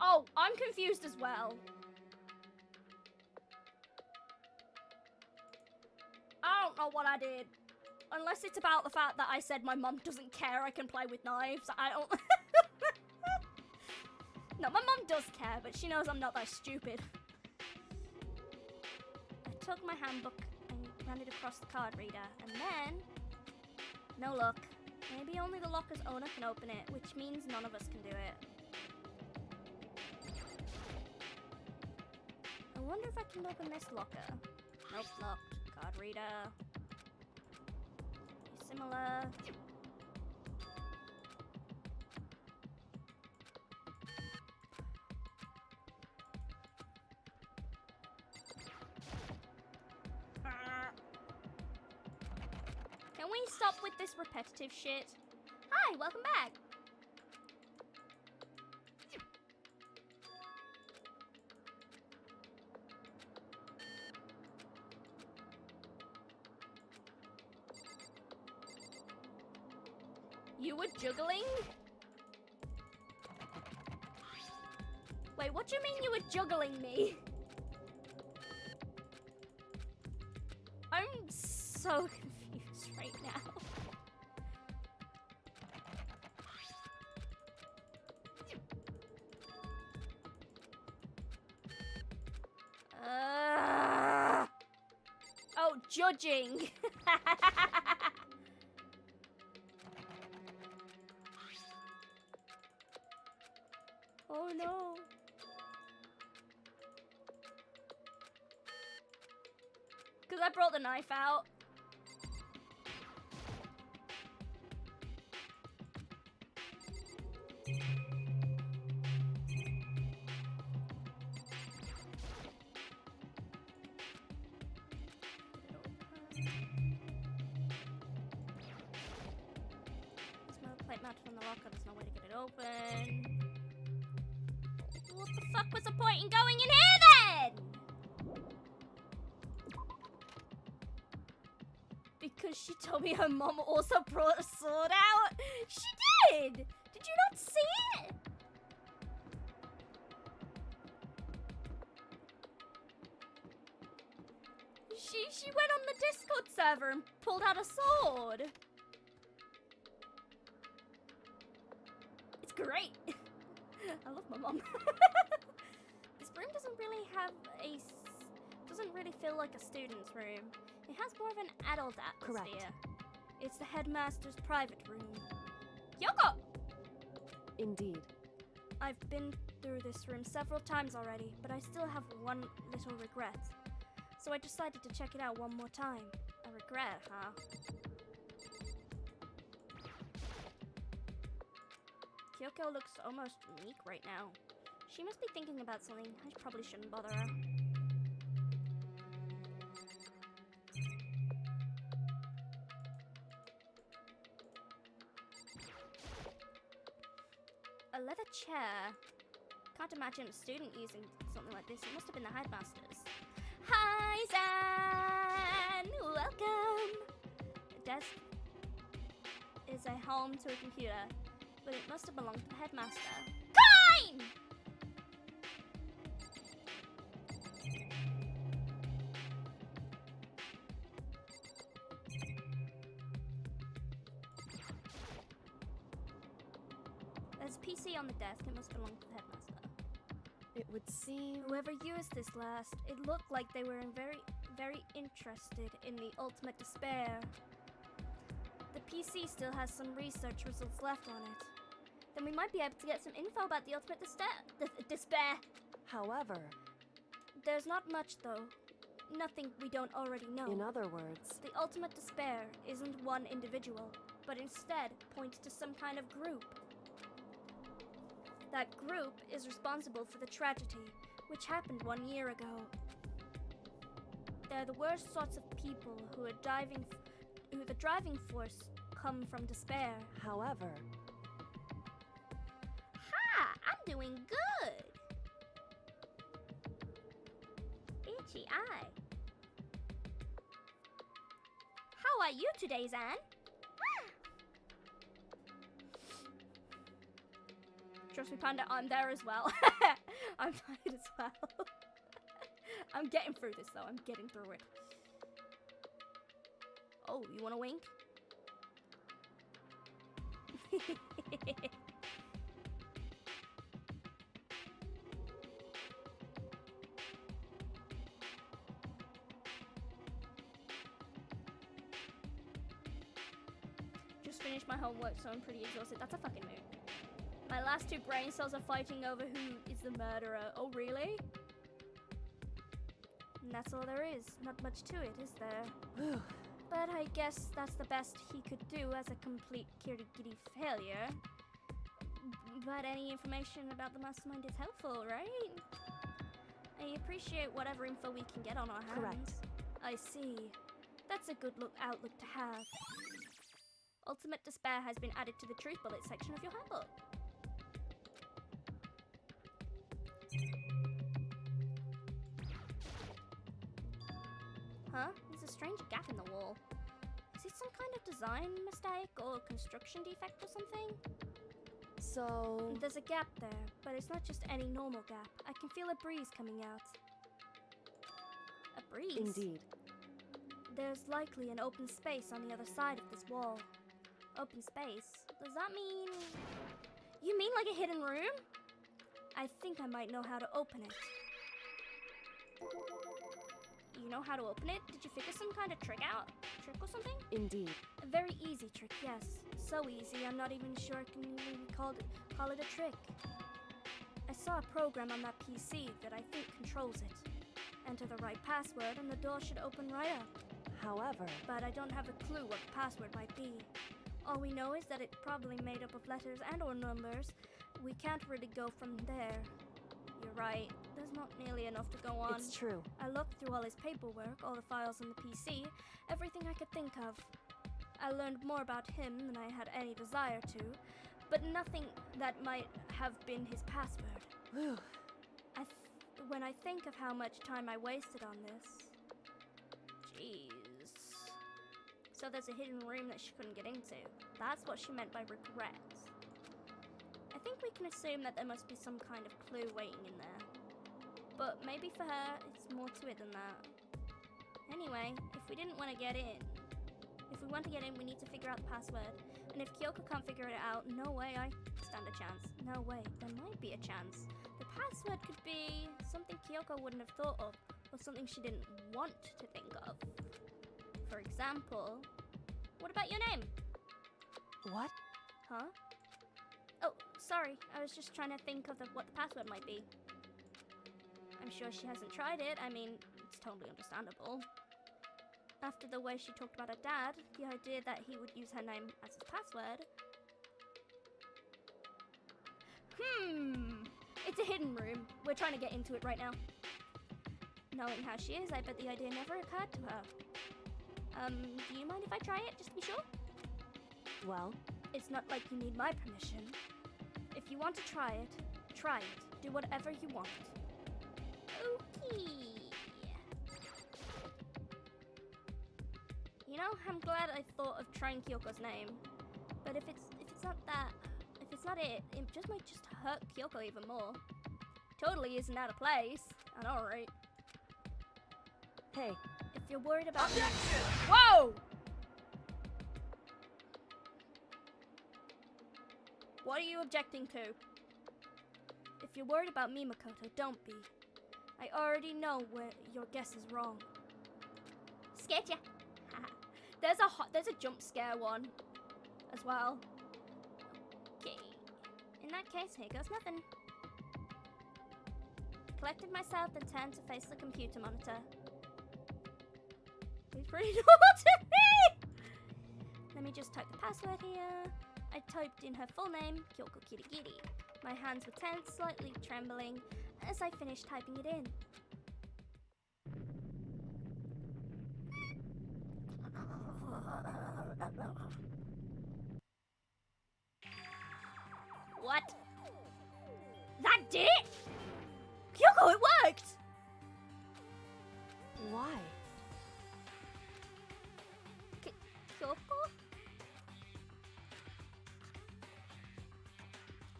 [SPEAKER 1] Oh, I'm confused as well. I don't know what I did. Unless it's about the fact that I said my mum doesn't care I can play with knives. I don't... No, my mum does care, but she knows I'm not that stupid. I took my handbook and ran it across the card reader, and then... No luck. Maybe only the locker's owner can open it, which means none of us can do it. I wonder if I can open this locker. Nope, locked. Card reader. Similar. Can we stop with this repetitive shit? Hi, welcome back. You were juggling? Wait, what do you mean you were juggling me? I'm so confused right now. Oh, judging. Oh no. Because I brought the knife out. There's no plate mounted on the locker, there's no way to get it open. What the fuck was the point in going in here then? Because she told me her mom also brought a sword out. She did! Did you not see it? She went on the Discord server and pulled out a sword. It's great. I love my mom. This room doesn't really have doesn't really feel like a student's room. It has more of an adult atmosphere.
[SPEAKER 3] Correct.
[SPEAKER 1] It's the headmaster's private room. Yoko!
[SPEAKER 3] Indeed.
[SPEAKER 1] I've been through this room several times already, but I still have one little regret. So I decided to check it out one more time. A regret, huh? Kyoko looks almost meek right now. She must be thinking about something. I probably shouldn't bother her. A leather chair. Can't imagine a student using something like this. It must have been the headmaster's. Hi, Zan! Welcome! The desk is a home to a computer, but it must have belonged to the headmaster. Kind! There's a PC on the desk. It must belong to the headmaster.
[SPEAKER 3] It would seem...
[SPEAKER 1] Whoever used this last, it looked like they were very interested in the ultimate despair. The PC still has some research results left on it. Then we might be able to get some info about the ultimate despair.
[SPEAKER 3] However,
[SPEAKER 1] There's not much though. Nothing we don't already know.
[SPEAKER 3] in other words,
[SPEAKER 1] The ultimate despair isn't one individual, but instead points to some kind of group. That group is responsible for the tragedy, which happened 1 year ago. They're the worst sorts of people who the driving force come from despair.
[SPEAKER 3] however,
[SPEAKER 1] Ha! I'm doing good! Itchy eye. How are you today, Zan? Trust me, Panda, I'm there as well. I'm tired as well. I'm getting through this, though. I'm getting through it. Oh, you want to wink? Just finished my homework, so I'm pretty exhausted. That's a fucking mood. My last two brain cells are fighting over who is the murderer. Oh, really? And that's all there is. Not much to it, is there? But I guess that's the best he could do as a complete Kirigiri failure. But any information about the mastermind is helpful, right? I appreciate whatever info we can get on our hands.
[SPEAKER 3] Correct.
[SPEAKER 1] I see. That's a good outlook to have. Ultimate despair has been added to the truth bullet section of your handbook. Huh? There's a strange gap in the wall. Is it some kind of design mistake or construction defect or something?
[SPEAKER 3] So,
[SPEAKER 1] There's a gap there, but it's not just any normal gap. I can feel a breeze coming out. A breeze?
[SPEAKER 3] indeed.
[SPEAKER 1] There's likely an open space on the other side of this wall. Open space? Does that mean... You mean like a hidden room? I think I might know how to open it. You know how to open it? Did you figure some kind of trick or something?
[SPEAKER 3] Indeed.
[SPEAKER 1] A very easy trick, yes. So easy, I'm not even sure I can even call it a trick. I saw a program on that PC that I think controls it. Enter the right password and the door should open right up.
[SPEAKER 3] However,
[SPEAKER 1] But I don't have a clue what the password might be. All we know is that it's probably made up of letters and or numbers. We can't really go from there. You're right, there's not nearly enough to go on.
[SPEAKER 3] it's true.
[SPEAKER 1] I looked through all his paperwork, all the files on the PC, everything I could think of. I learned more about him than I had any desire to, but nothing that might have been his password.
[SPEAKER 3] Whew.
[SPEAKER 1] When I think of how much time I wasted on this... Jeez. So there's a hidden room that she couldn't get into. That's what she meant by regret. I think we can assume that there must be some kind of clue waiting in there. But maybe for her, it's more to it than that. Anyway, if we didn't want to get in, if we want to get in, we need to figure out the password. And if Kyoko can't figure it out, no way I stand a chance. No way, there might be a chance. The password could be something Kyoko wouldn't have thought of, or something she didn't want to think of. For example, what about your name?
[SPEAKER 3] What?
[SPEAKER 1] Huh? Oh, sorry, I was just trying to think of what the password might be. I'm sure she hasn't tried it, I mean, it's totally understandable. After the way she talked about her dad, the idea that he would use her name as his password... It's a hidden room. We're trying to get into it right now. Knowing how she is, I bet the idea never occurred to her. Do you mind if I try it, just to be sure?
[SPEAKER 3] Well,
[SPEAKER 1] It's not like you need my permission. If you want to try it, try it. Do whatever you want. Okay. You know, I'm glad I thought of trying Kyoko's name. But if it's not it, it just might just hurt Kyoko even more. Totally isn't out of place. I know, right?
[SPEAKER 3] hey,
[SPEAKER 1] If you're worried about Whoa! What are you objecting to? If you're worried about me, Makoto, don't be. I already know where your guess is wrong. Scared ya? There's a jump scare one as well. Okay. In that case, here goes nothing. Collected myself, then turned to face the computer monitor. He's pretty normal to me! Let me just type the password here. I typed in her full name, Kyoko Kirigiri. My hands were tense, slightly trembling, as I finished typing it in. What? That did it? Kyoko, it worked!
[SPEAKER 3] why?
[SPEAKER 1] Kyoko?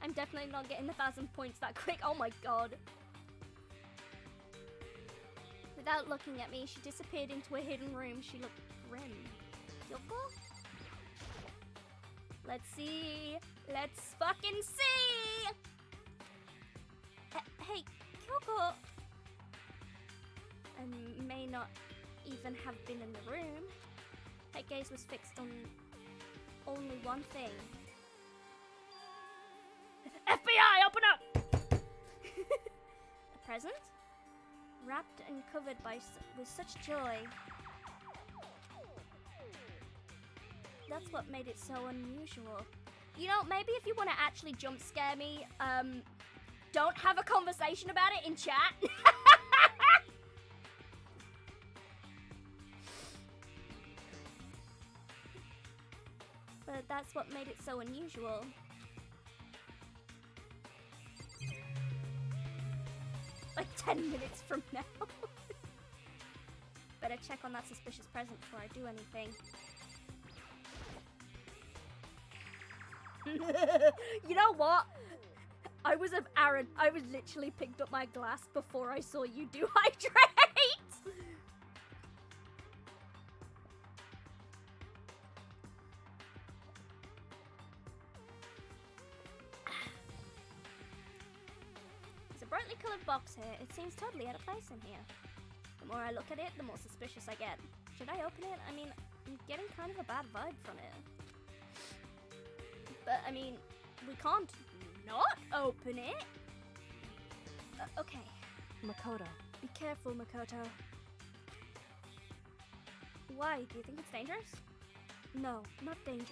[SPEAKER 1] I'm definitely not getting 1,000 points that quick. Oh my god. Without looking at me, she disappeared into a hidden room. She looked grim. Kyoko? Let's see. Let's fucking see. Hey, Kyoko. I may not even have been in the room. Her gaze was fixed on only one thing. FBI, open up! A present? Wrapped and covered with such joy. That's what made it so unusual. You know, maybe if you want to actually jump scare me, don't have a conversation about it in chat. But that's what made it so unusual. Like 10 minutes from now. Better check on that suspicious present before I do anything. You know what? I was literally picked up my glass before I saw you dehydrate. It's a brightly colored box here. It seems totally out of place in here. The more I look at it, the more suspicious I get. Should I open it? I mean, I'm getting kind of a bad vibe from it. But, I mean, we can't not open it. Okay.
[SPEAKER 3] Makoto.
[SPEAKER 1] Be careful, Makoto. Why? Do you think it's dangerous? No, not dangerous.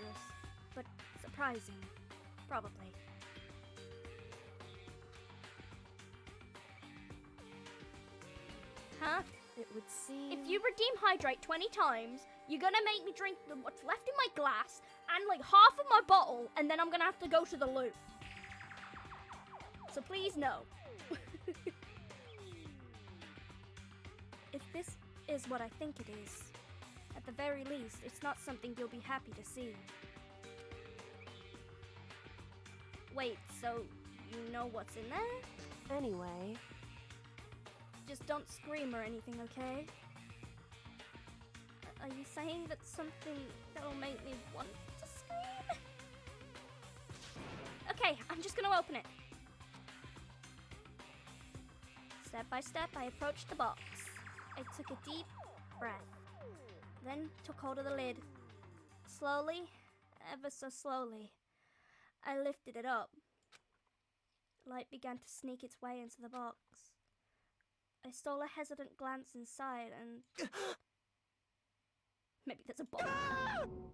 [SPEAKER 1] But surprising. Probably. Huh?
[SPEAKER 3] It would seem...
[SPEAKER 1] If you redeem hydrate 20 times, you're gonna make me drink what's left in my glass and like half of my bottle, and then I'm gonna have to go to the loo. So please no. If this is what I think it is, at the very least, it's not something you'll be happy to see. Wait, so you know what's in there?
[SPEAKER 3] Anyway...
[SPEAKER 1] Just don't scream or anything, okay? Are you saying that something that'll make me want to scream? Okay, I'm just gonna open it. Step by step, I approached the box. I took a deep breath, then took hold of the lid. Slowly, ever so slowly, I lifted it up. Light began to sneak its way into the box. I stole a hesitant glance inside and... Maybe there's a bomb.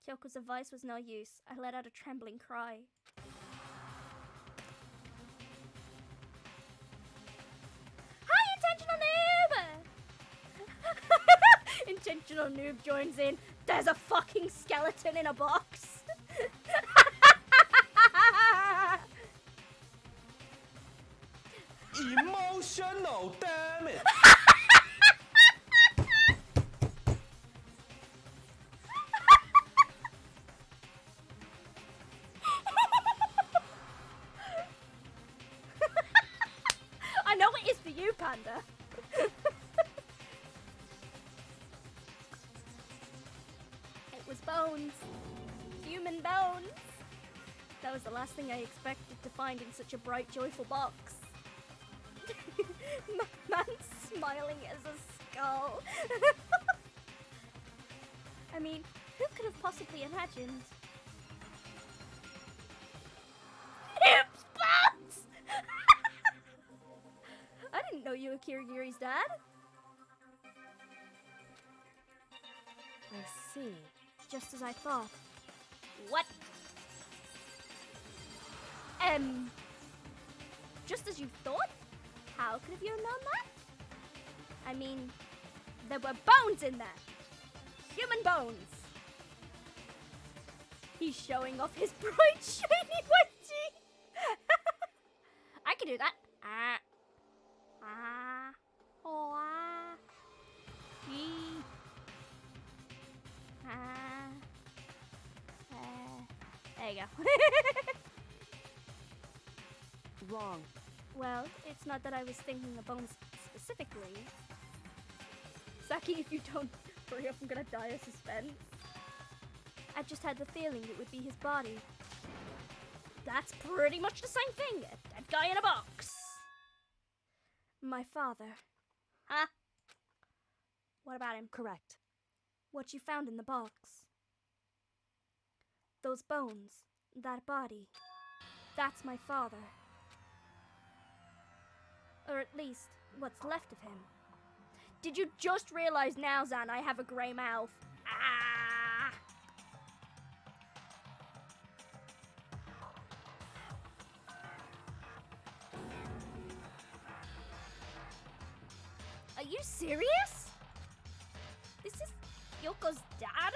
[SPEAKER 1] Kyoko's advice was no use. I let out a trembling cry. Hi, Intentional Noob! Intentional Noob joins in. There's a fucking skeleton in a box.
[SPEAKER 6] Emotional, damn it!
[SPEAKER 1] I know it is for you, Panda. It was bones. Human bones. That was the last thing I expected to find in such a bright, joyful box. Man's smiling as a skull. I mean, who could have possibly imagined? Noob's box! I didn't know you were Kirigiri's dad.
[SPEAKER 3] I see.
[SPEAKER 1] Just as I thought. What? Just as you thought? How could have you known that? I mean, there were bones in there. Human bones. He's showing off his bright, shiny white teeth. I can do that. There you go.
[SPEAKER 3] Wrong.
[SPEAKER 1] Well, it's not that I was thinking of bones specifically. Saki, if you don't hurry up, I'm gonna die of suspense. I just had the feeling it would be his body. That's pretty much the same thing. A dead guy in a box. My father. Huh? What about him?
[SPEAKER 3] Correct.
[SPEAKER 1] What you found in the box. Those bones. That body. That's my father. Or at least, what's left of him. Did you just realize now, Zan, I have a grey mouth? Ah! Are you serious? This is Yoko's dad?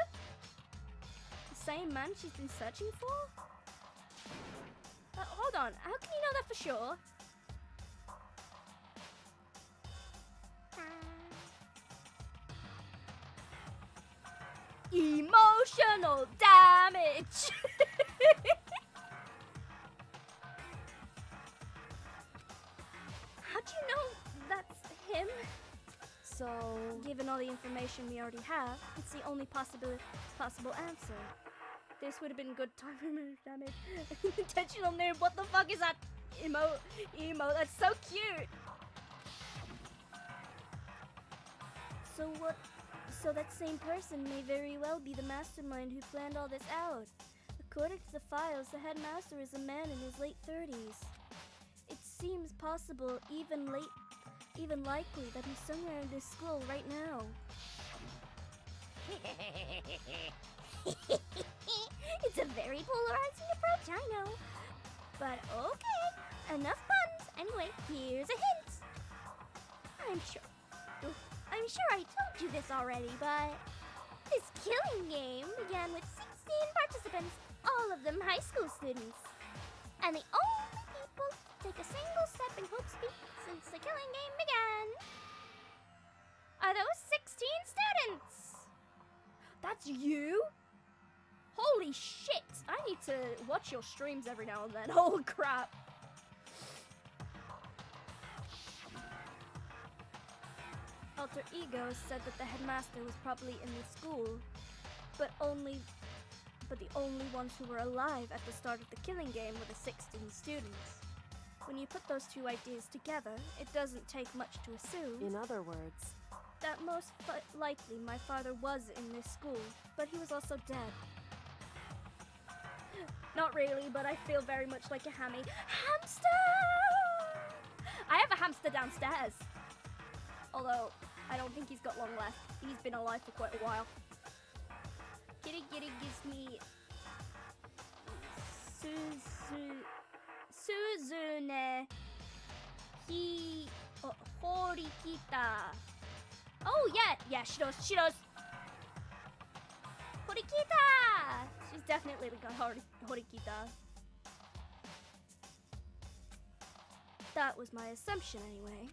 [SPEAKER 1] The same man she's been searching for? Hold on, how can you know that for sure? Emotional damage! How do you know that's him?
[SPEAKER 3] So,
[SPEAKER 1] Given all the information we already have, it's the only possible answer. This would have been good time for damage. Intentional noob, what the fuck is that? Emo, that's so cute! So what? So that same person may very well be the mastermind who planned all this out. According to the files, the headmaster is a man in his late 30s. It seems possible, even likely, that he's somewhere in this school right now.
[SPEAKER 4] It's a very polarizing approach, I know. But okay, enough puns. Anyway, here's a hint. I'm sure I told you this already, but this killing game began with 16 participants, all of them high school students. And the only people to take a single step in Hope's Peak since the killing game began are those 16 students.
[SPEAKER 1] That's you? Holy shit! I need to watch your streams every now and then. Holy crap! Alter Ego said that the headmaster was probably in the school, but the only ones who were alive at the start of the killing game were the 16 students. When you put those two ideas together, it doesn't take much to assume
[SPEAKER 3] in other words,
[SPEAKER 1] that most likely my father was in this school, but he was also dead. Not really, but I feel very much like a hammy. Hamster! I have a hamster downstairs. Although, I don't think he's got long left. He's been alive for quite a while. Kitty Kitty gives me... Suzune... Horikita. Oh, yeah, she does. Horikita! She's definitely got Horikita. That was my assumption anyway.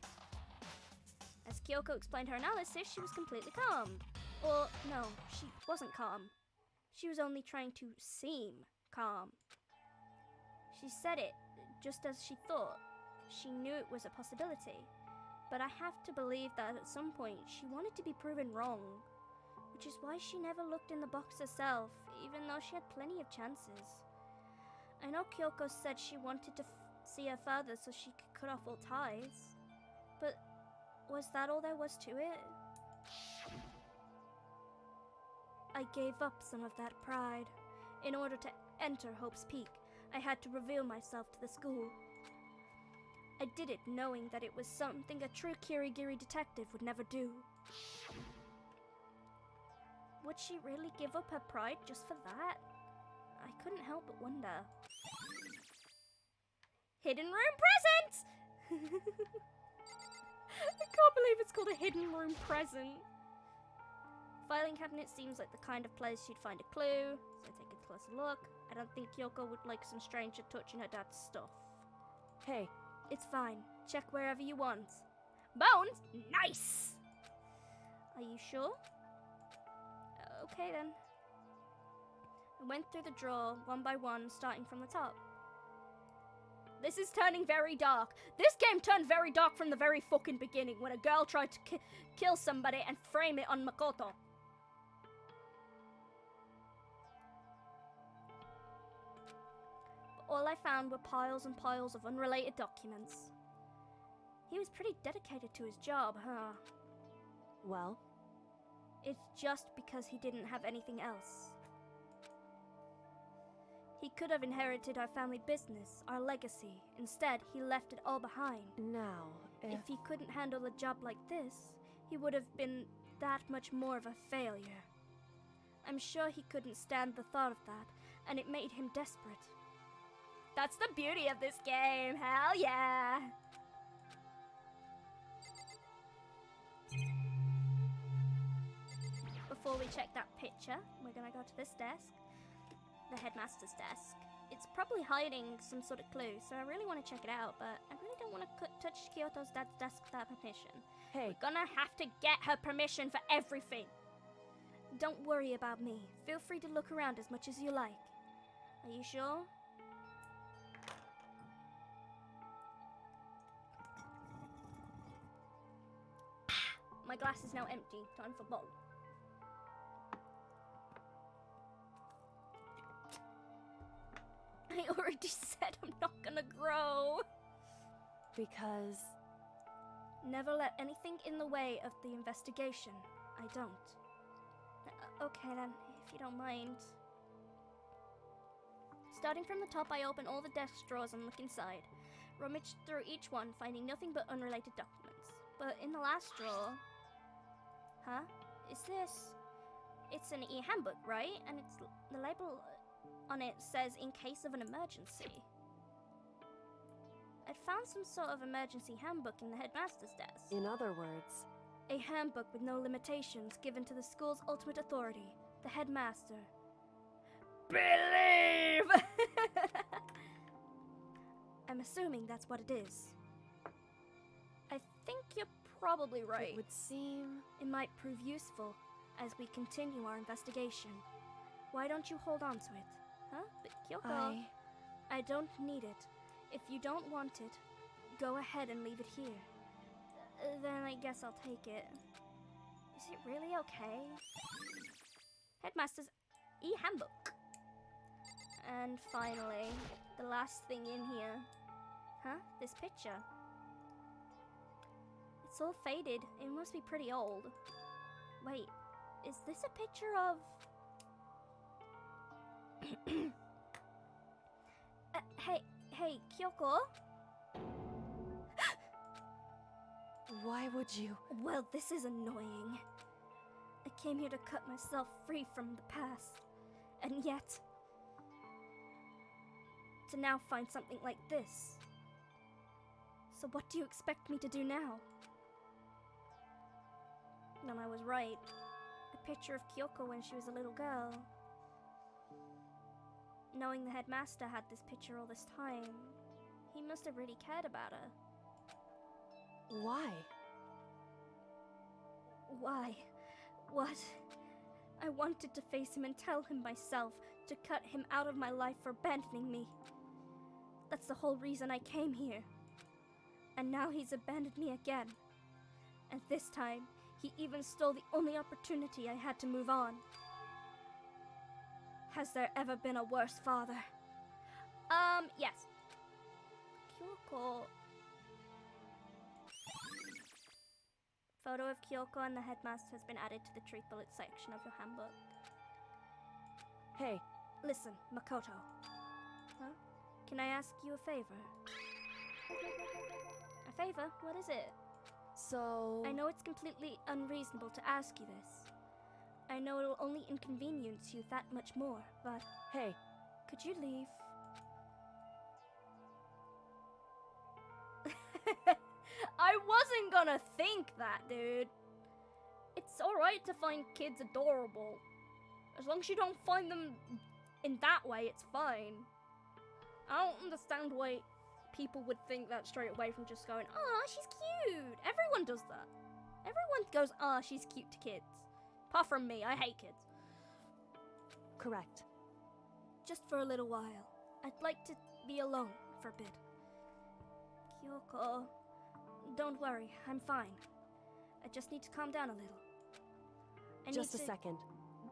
[SPEAKER 1] As Kyoko explained her analysis, she was completely calm. Or, no, she wasn't calm. She was only trying to seem calm. She said it just as she thought. She knew it was a possibility. But I have to believe that at some point she wanted to be proven wrong. Which is why she never looked in the box herself, even though she had plenty of chances. I know Kyoko said she wanted to see her father so she could cut off all ties. But was that all there was to it? I gave up some of that pride. In order to enter Hope's Peak, I had to reveal myself to the school. I did it knowing that it was something a true Kirigiri detective would never do. Would she really give up her pride just for that? I couldn't help but wonder. Hidden room present! I can't believe it's called a hidden room present. Filing cabinet seems like the kind of place you'd find a clue, so I take a closer look. I don't think Kyoko would like some stranger touching her dad's stuff.
[SPEAKER 3] hey,
[SPEAKER 1] It's fine. Check wherever you want. Bones? Nice! Are you sure? Okay then. I went through the drawer one by one, starting from the top. This is turning very dark. This game turned very dark from the very fucking beginning when a girl tried to kill somebody and frame it on Makoto.
[SPEAKER 4] All I found were piles and piles of unrelated documents. He was pretty dedicated to his job, huh?
[SPEAKER 3] Well,
[SPEAKER 4] It's just because he didn't have anything else. He could have inherited our family business, our legacy. Instead, he left it all behind.
[SPEAKER 3] now,
[SPEAKER 4] If he couldn't handle a job like this, he would have been that much more of a failure. I'm sure he couldn't stand the thought of that, and it made him desperate. That's the beauty of this game, hell yeah! Before we check that picture, we're gonna go to this desk, the headmaster's desk. It's probably hiding some sort of clue, so I really want to check it out, but I really don't want to touch Kyoto's dad's desk without permission.
[SPEAKER 3] hey,
[SPEAKER 4] We're gonna have to get her permission for everything. Don't worry about me. Feel free to look around as much as you like. Are you sure? My glass is now empty. Time for bowl. I already said I'm not gonna grow.
[SPEAKER 3] because
[SPEAKER 4] Never let anything in the way of the investigation. I don't. Okay then, if you don't mind. Starting from the top, I open all the desk drawers and look inside. Rummage through each one, finding nothing but unrelated documents. But in the last drawer... Huh? Is this... It's an e-handbook, right? And it's... The label on it says, in case of an emergency. I'd found some sort of emergency handbook in the headmaster's desk.
[SPEAKER 3] in other words,
[SPEAKER 4] A handbook with no limitations given to the school's ultimate authority, the headmaster. Believe! I'm assuming that's what it is. I think you're probably right.
[SPEAKER 3] it would seem
[SPEAKER 4] It might prove useful as we continue our investigation. Why don't you hold on to it? Huh? But Kyoko, I don't need it. If you don't want it, go ahead and leave it here. Then I guess I'll take it. Is it really okay? Headmaster's e-handbook. And finally, the last thing in here. Huh? This picture. It's all faded. It must be pretty old. Wait, is this a picture of... hey, Kyoko?
[SPEAKER 3] why would you?
[SPEAKER 4] Well, this is annoying. I came here to cut myself free from the past. And yet... to now find something like this. So what do you expect me to do now? Then I was right. A picture of Kyoko when she was a little girl. Knowing the headmaster had this picture all this time, he must have really cared about her.
[SPEAKER 3] Why?
[SPEAKER 4] Why? What? I wanted to face him and tell him myself, to cut him out of my life for abandoning me. That's the whole reason I came here. And now he's abandoned me again. And this time, he even stole the only opportunity I had to move on. Has there ever been a worse father? Yes. Kyoko... Photo of Kyoko and the headmaster has been added to the truth bullet section of your handbook.
[SPEAKER 3] Hey,
[SPEAKER 4] Listen, Makoto. Huh? Can I ask you a favor? A favor? What is it?
[SPEAKER 3] so...
[SPEAKER 4] I know it's completely unreasonable to ask you this. I know it'll only inconvenience you that much more, but
[SPEAKER 3] Hey,
[SPEAKER 4] could you leave? I wasn't gonna think that, dude. It's alright to find kids adorable. As long as you don't find them in that way, it's fine. I don't understand why people would think that straight away from just going, "Aw, she's cute." Everyone does that. Everyone goes, "Ah, she's cute" to kids. Apart from me, I hate kids.
[SPEAKER 3] correct.
[SPEAKER 4] Just for a little while. I'd like to be alone for a bit. Kyoko, don't worry, I'm fine. I just need to calm down a little. I
[SPEAKER 3] Just a
[SPEAKER 4] need to
[SPEAKER 3] second.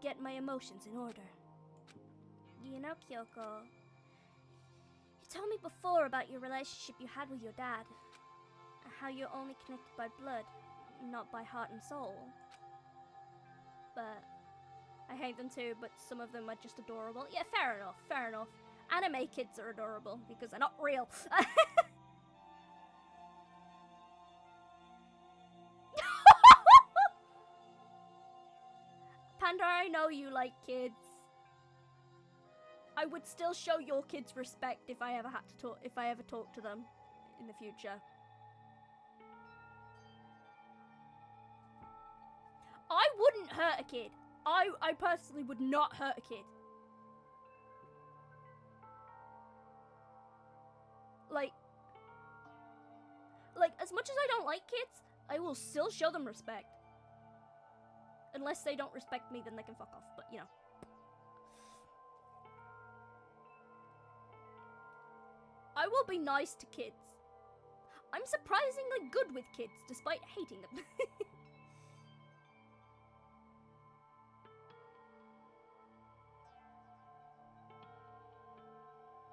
[SPEAKER 4] get my emotions in order. You know, Kyoko, told me before about your relationship you had with your dad. How you're only connected by blood, not by heart and soul. But I hate them too, but some of them are just adorable. Yeah, fair enough, fair enough. Anime kids are adorable because they're not real. Panda, I know you like kids. I would still show your kids respect if I ever had to talk, if I ever talked to them in the future. I wouldn't hurt a kid. I personally would not hurt a kid. Like, as much as I don't like kids, I will still show them respect. Unless they don't respect me, then they can fuck off, but you know. I will be nice to kids. I'm surprisingly good with kids, despite hating them.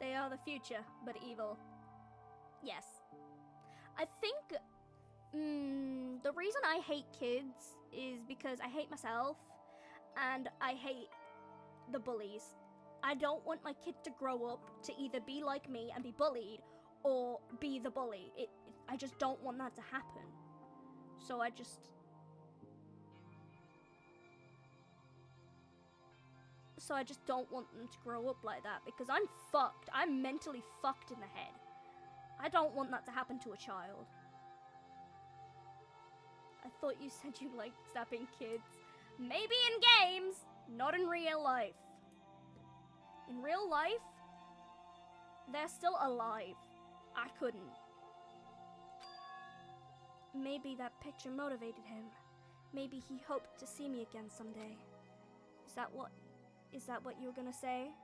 [SPEAKER 4] They are the future, but evil. Yes. I think the reason I hate kids is because I hate myself and I hate the bullies. I don't want my kid to grow up to either be like me and be bullied or be the bully. I just don't want that to happen. So I just don't want them to grow up like that because I'm fucked. I'm mentally fucked in the head. I don't want that to happen to a child. I thought you said you liked zapping kids. Maybe in games, not in real life. In real life, they're still alive. I couldn't. Maybe that picture motivated him. Maybe he hoped to see me again someday. Is that what you were gonna say?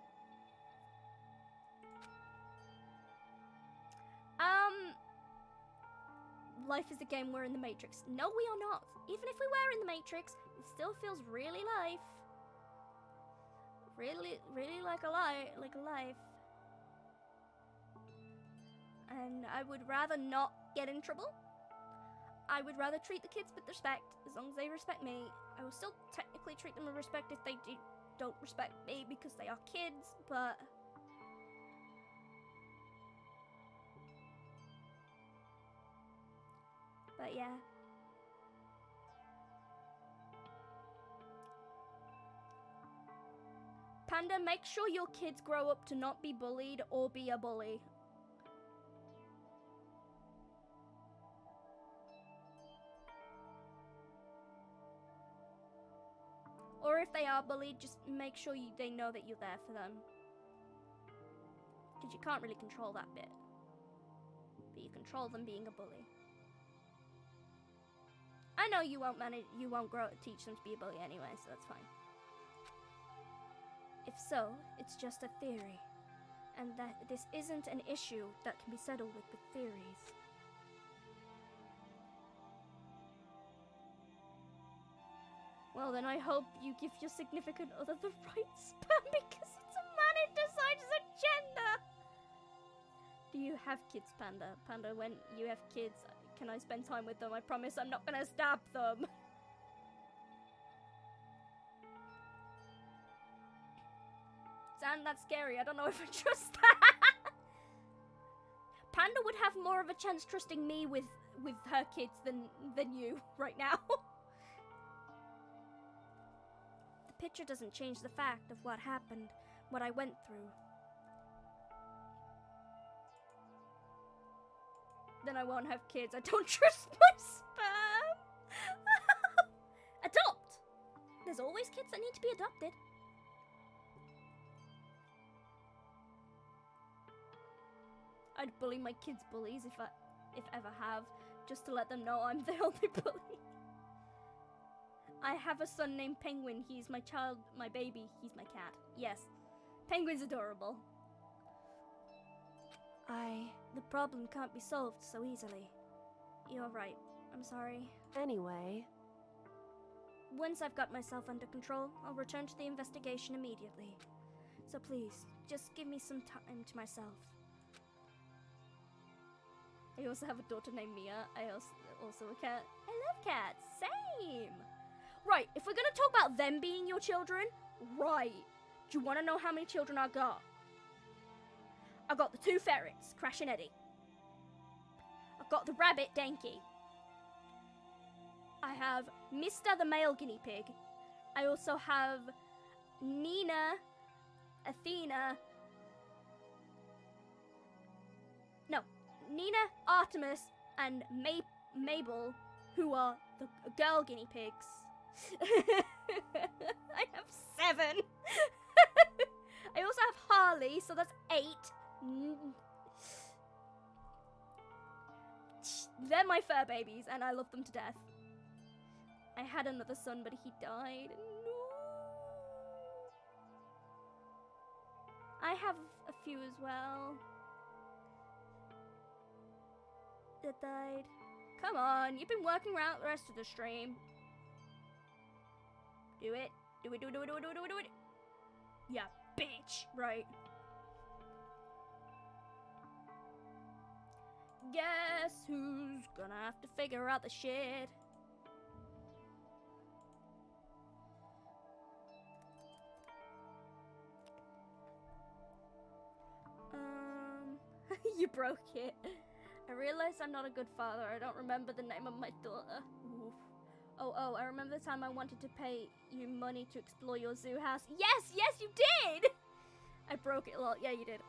[SPEAKER 4] Life is a game, we're in the Matrix. No, we are not. Even if we were in the Matrix, it still feels really life. Really like a life. And I would rather not get in trouble. I would rather treat the kids with respect, as long as they respect me. I will still technically treat them with respect if they don't respect me because they are kids, but yeah. Panda, make sure your kids grow up to not be bullied or be a bully. Or if they are bullied, just make sure they know that you're there for them. Because you can't really control that bit. But you control them being a bully. I know you won't teach them to be a bully anyway, so that's fine. If so, it's just a theory. And that this isn't an issue that can be settled with theories. Well, then I hope you give your significant other the right sperm because it's a man who decides the gender. Do you have kids, Panda? Panda, when you have kids, can I spend time with them? I promise I'm not gonna stab them. Zan, that's scary. I don't know if I trust that. Panda would have more of a chance trusting me with her kids than you right now. The picture doesn't change the fact of what happened, what I went through. Then I won't have kids. I don't trust my sperm. Adopt! There's always kids that need to be adopted. I'd bully my kids' bullies if ever have, just to let them know I'm the only bully. I have a son named Penguin. He's my child, my baby. He's my cat. Yes. Penguin's adorable. The problem can't be solved so easily. You're right. I'm sorry.
[SPEAKER 3] Anyway,
[SPEAKER 4] Once I've got myself under control, I'll return to the investigation immediately. So please, just give me some time to myself.
[SPEAKER 1] I also have a daughter named Mia. I also a cat. I love cats. Same. Right, if we're gonna talk about them being your children, right. Do you want to know how many children I got? I got the 2 ferrets, Crash and Eddie. I've got the rabbit, Denki. I have Mr. the male guinea pig. I also have Nina, Athena. No, Nina, Artemis, and Mabel, who are the girl guinea pigs. I have 7. I also have Harley, so that's 8. They're my fur babies, and I love them to death. I had another son, but he died. No. I have a few as well that died. Come on, you've been working around the rest of the stream. Do it. Do it, do it, do it, do it, do it, do it. Yeah, bitch. Right. Guess who's gonna have to figure out the shit? You broke it. I realized I'm not a good father. I don't remember the name of my daughter. Oof. Oh, I remember the time I wanted to pay you money to explore your zoo house. Yes, you did! I broke it a lot. Yeah, you did.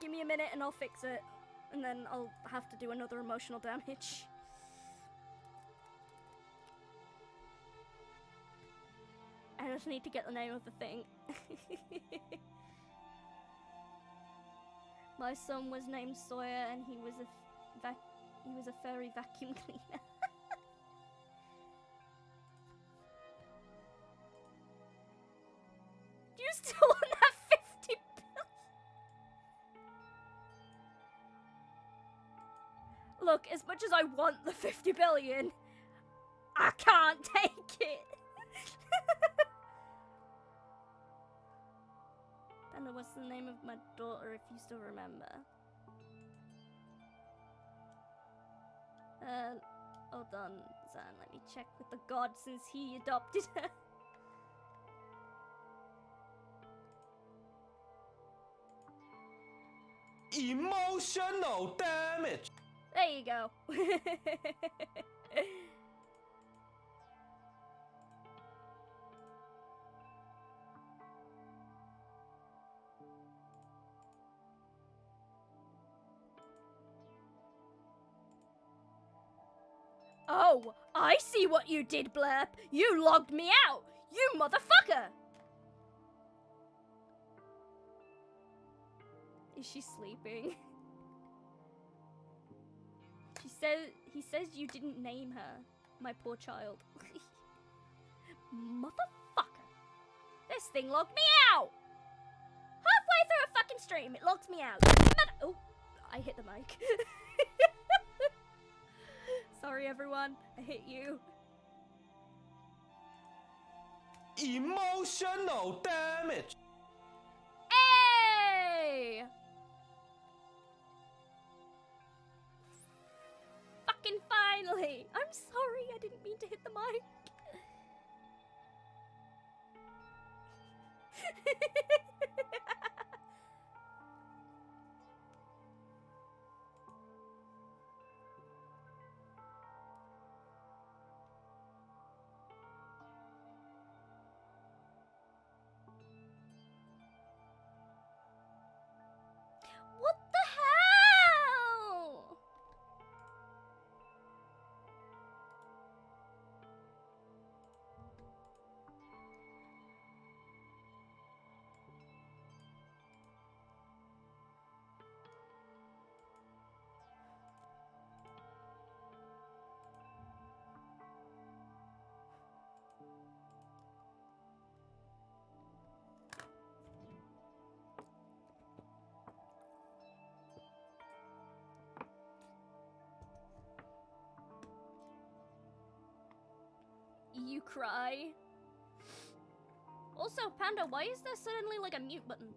[SPEAKER 1] Give me a minute and I'll fix it. And then I'll have to do another emotional damage. I just need to get the name of the thing. My son was named Sawyer and he was a furry vacuum cleaner. Do you still want that 50 billion? Look, as much as I want the 50 billion, I can't take it. Panda, what's the name of my daughter if you still remember? Hold on, Zan, let me check with the god since he adopted her.
[SPEAKER 6] Emotional damage.
[SPEAKER 1] There you go. Oh, I see what you did, Blurp. You logged me out. You motherfucker. Is she sleeping? He says you didn't name her, my poor child. Motherfucker. This thing logged me out. Halfway through a fucking stream, it logs me out. Oh, I hit the mic. Sorry, everyone. I hit you.
[SPEAKER 6] Emotional damage.
[SPEAKER 1] Hey! Fucking finally! I'm sorry, I didn't mean to hit the mic. What the hell? You cry. Also, Panda, why is there suddenly like a mute button?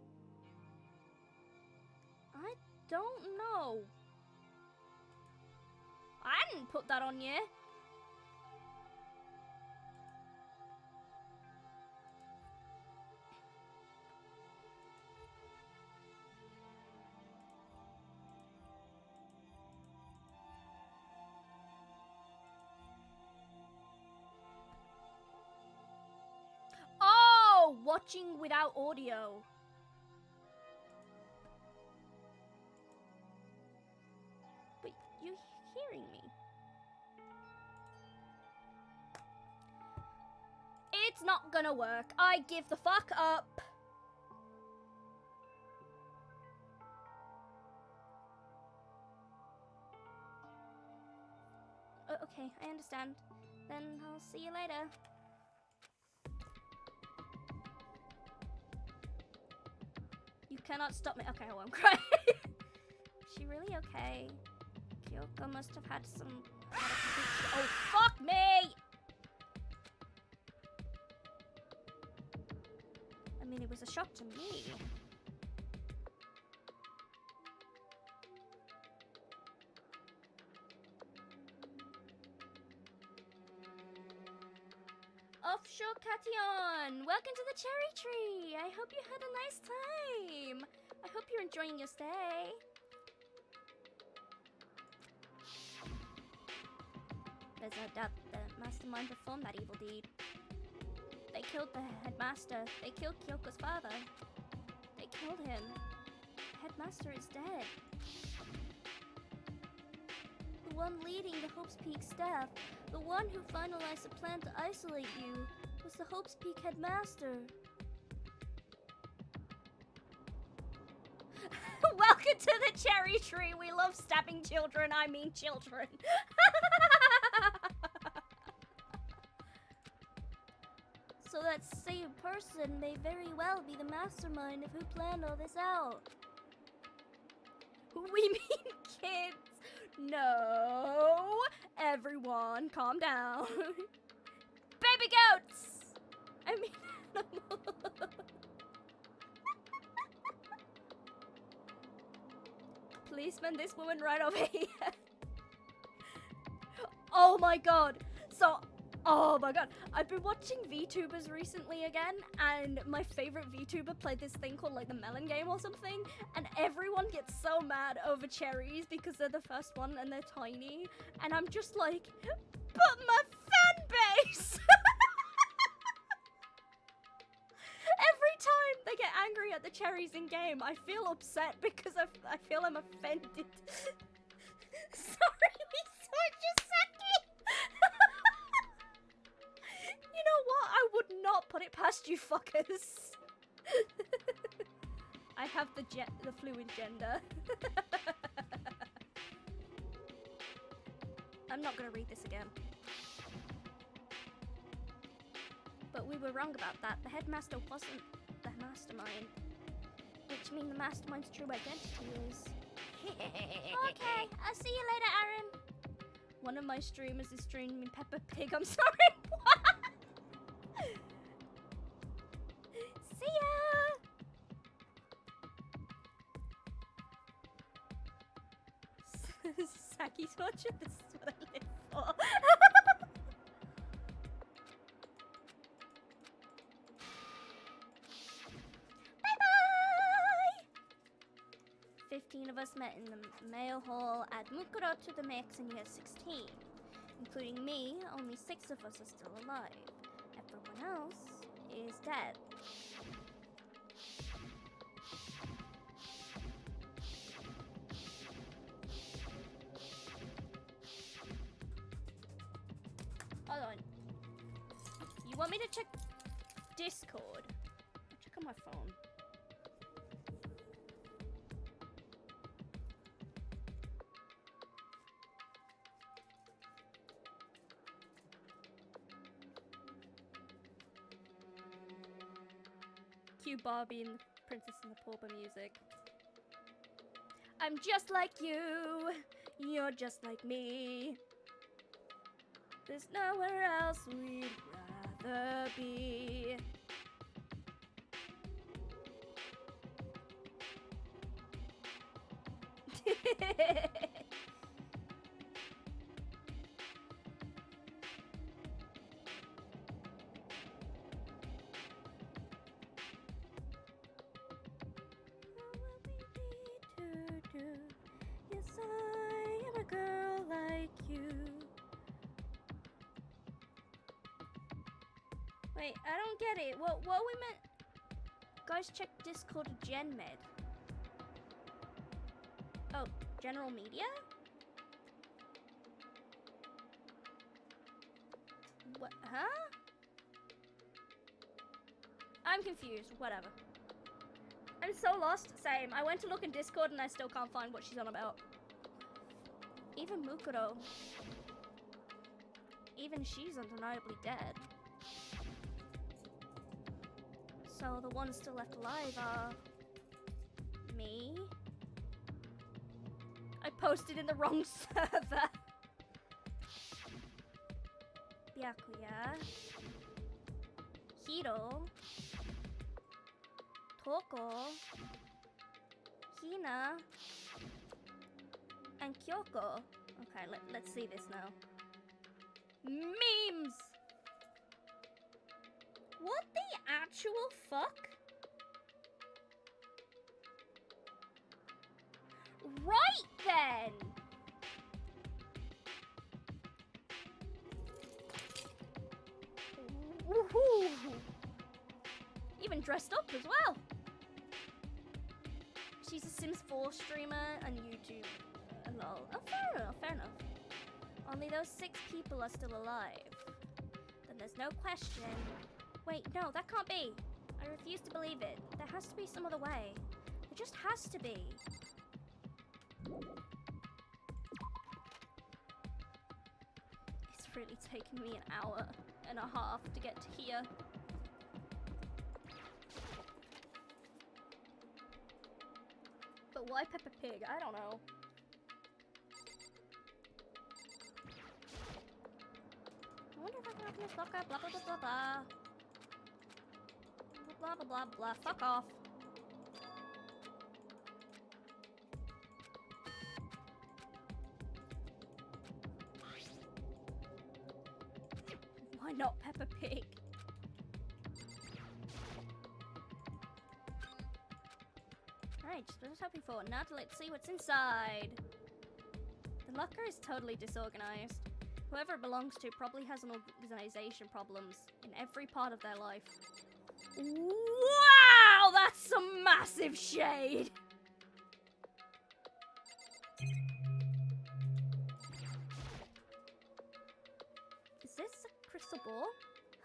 [SPEAKER 1] I don't know. didn't put that on you. Oh, watching without audio. But you hearing me? It's not gonna work. I give the fuck up. Okay, I understand. Then I'll see you later. You cannot stop me. Okay, I won't cry. Is she really okay? Kyoko must have had some... Oh, fuck me! I mean, it was a shock to me. Offshore Cation! Welcome to the cherry tree! I hope you had a nice time! I hope you're enjoying your stay. There's no doubt the mastermind performed that evil deed. They killed the headmaster. They killed Kyoko's father. They killed him. The headmaster is dead. The one leading the Hope's Peak staff, the one who finalized the plan to isolate you, was the Hope's Peak headmaster. Welcome to the cherry tree. We love stabbing children. I mean children. So that same person may very well be the mastermind of who planned all this out. We mean kids. No. Everyone, calm down. Baby goats. I mean animals. Policeman, this woman right over here. Oh my god. So, oh my god. I've been watching VTubers recently again, and my favorite VTuber played this thing called like the melon game or something, and everyone gets so mad over cherries because they're the first one and they're tiny, and I'm just like, but my fan base! Every time they get angry at the cherries in game, I feel upset because I feel I'm offended. Sorry, Misojisaki! You know what? I would not put it past you fuckers. I have the fluid gender. I'm not gonna read this again. But we were wrong about that. The headmaster wasn't the mastermind. Which means the mastermind's true identity is... Okay, I'll see you later, Aaron. One of my streamers is streaming Peppa Pig. I'm sorry, what? See ya! Saki torture, this is what I live for. Bye-bye! 15 of us met in the mail hall at Mukuro to the max in year 16. Including me, only 6 of us are still alive. Everyone else is dead. Hold on. You want me to check Discord? I'll check on my phone. Cue Barbie and Princess and the Pauper music. I'm just like you. You're just like me. There's nowhere else we'd rather be. a girl like you. Wait, I don't get it. What we meant? Guys, check Discord GenMed. Oh, general media? What? Huh? I'm confused. Whatever. I'm so lost. Same. I went to look in Discord and I still can't find what she's on about. Even Mukuro. Even she's undeniably dead. So the ones still left alive are... me? I posted in the wrong server. Byakuya. Hiro. Toko. Hina. And Kyoko. Okay, let's see this now. Memes! What the actual fuck? Right then! Woohoo! Even dressed up as well. She's a Sims 4 streamer on YouTube. Lol. Oh, fair enough, fair enough. Only those 6 people are still alive. Then there's no question. Wait, no, that can't be. I refuse to believe it. There has to be some other way. There just has to be. It's really taken me an hour and a half to get to here. But why Peppa Pig? I don't know. I wonder if I can open this locker. Blah blah blah blah blah. Blah blah blah blah. Fuck off. Why not Peppa Pig? Alright, just what I was hoping for. Now let's see what's inside. The locker is totally disorganized. Whoever it belongs to probably has an organization problems in every part of their life. Wow, that's some massive shade. Is this a crystal ball?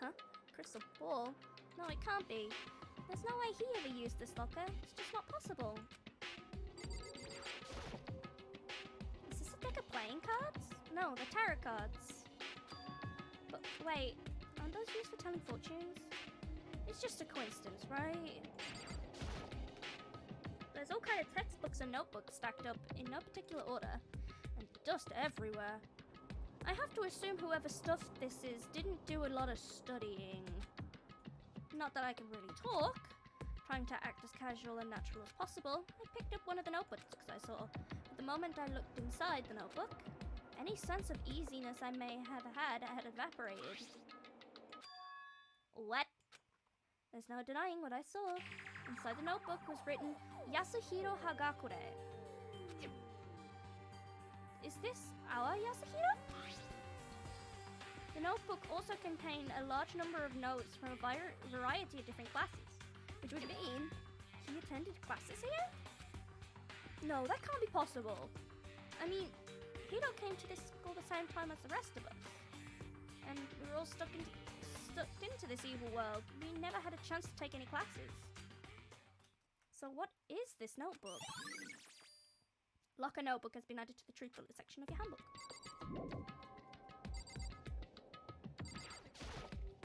[SPEAKER 1] Huh? Crystal ball? No, it can't be. There's no way he ever used this locker. It's just not possible. Is this a deck of playing cards? No, the tarot cards. But wait, aren't those used for telling fortunes? It's just a coincidence, right? There's all kind of textbooks and notebooks stacked up in no particular order, and dust everywhere. I have to assume whoever stuffed this didn't do a lot of studying. Not that I can really talk. Trying to act as casual and natural as possible, I picked up one of the notebooks because I saw. But the moment I looked inside the notebook, any sense of easiness I may have had evaporated. What? There's no denying what I saw. Inside the notebook was written, Yasuhiro Hagakure. Is this our Yasuhiro? The notebook also contained a large number of notes from a variety of different classes, which would mean he attended classes here? No, that can't be possible. I mean, Hiro came to this school the same time as the rest of us, and we were all stuck into this evil world. We never had a chance to take any classes. So what is this notebook? Locker notebook has been added to the truth bullet section of your handbook.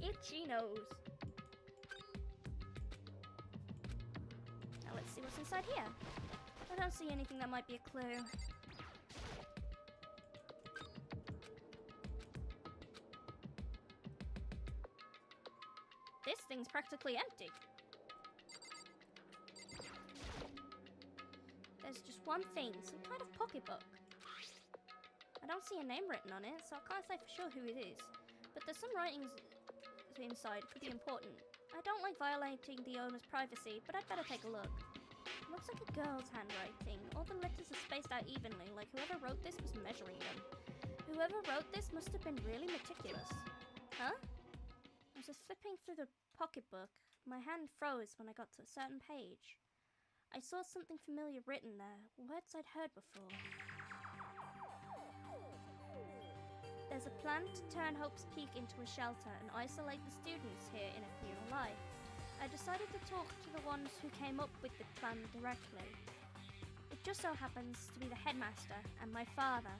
[SPEAKER 1] Itchy nose. Now let's see what's inside here. I don't see anything that might be a clue. This thing's practically empty. There's just one thing, some kind of pocketbook. I don't see a name written on it, so I can't say for sure who it is. But there's some writings inside, it could be important. I don't like violating the owner's privacy, but I'd better take a look.
[SPEAKER 4] Looks like a girl's handwriting. All the letters are spaced out evenly, like whoever wrote this was measuring them. Whoever wrote this must have been really meticulous. Huh? As I was flipping through the pocketbook, my hand froze when I got to a certain page. I saw something familiar written there, words I'd heard before. There's a plan to turn Hope's Peak into a shelter and isolate the students here in a communal life. I decided to talk to the ones who came up with the plan directly. It just so happens to be the headmaster and my father.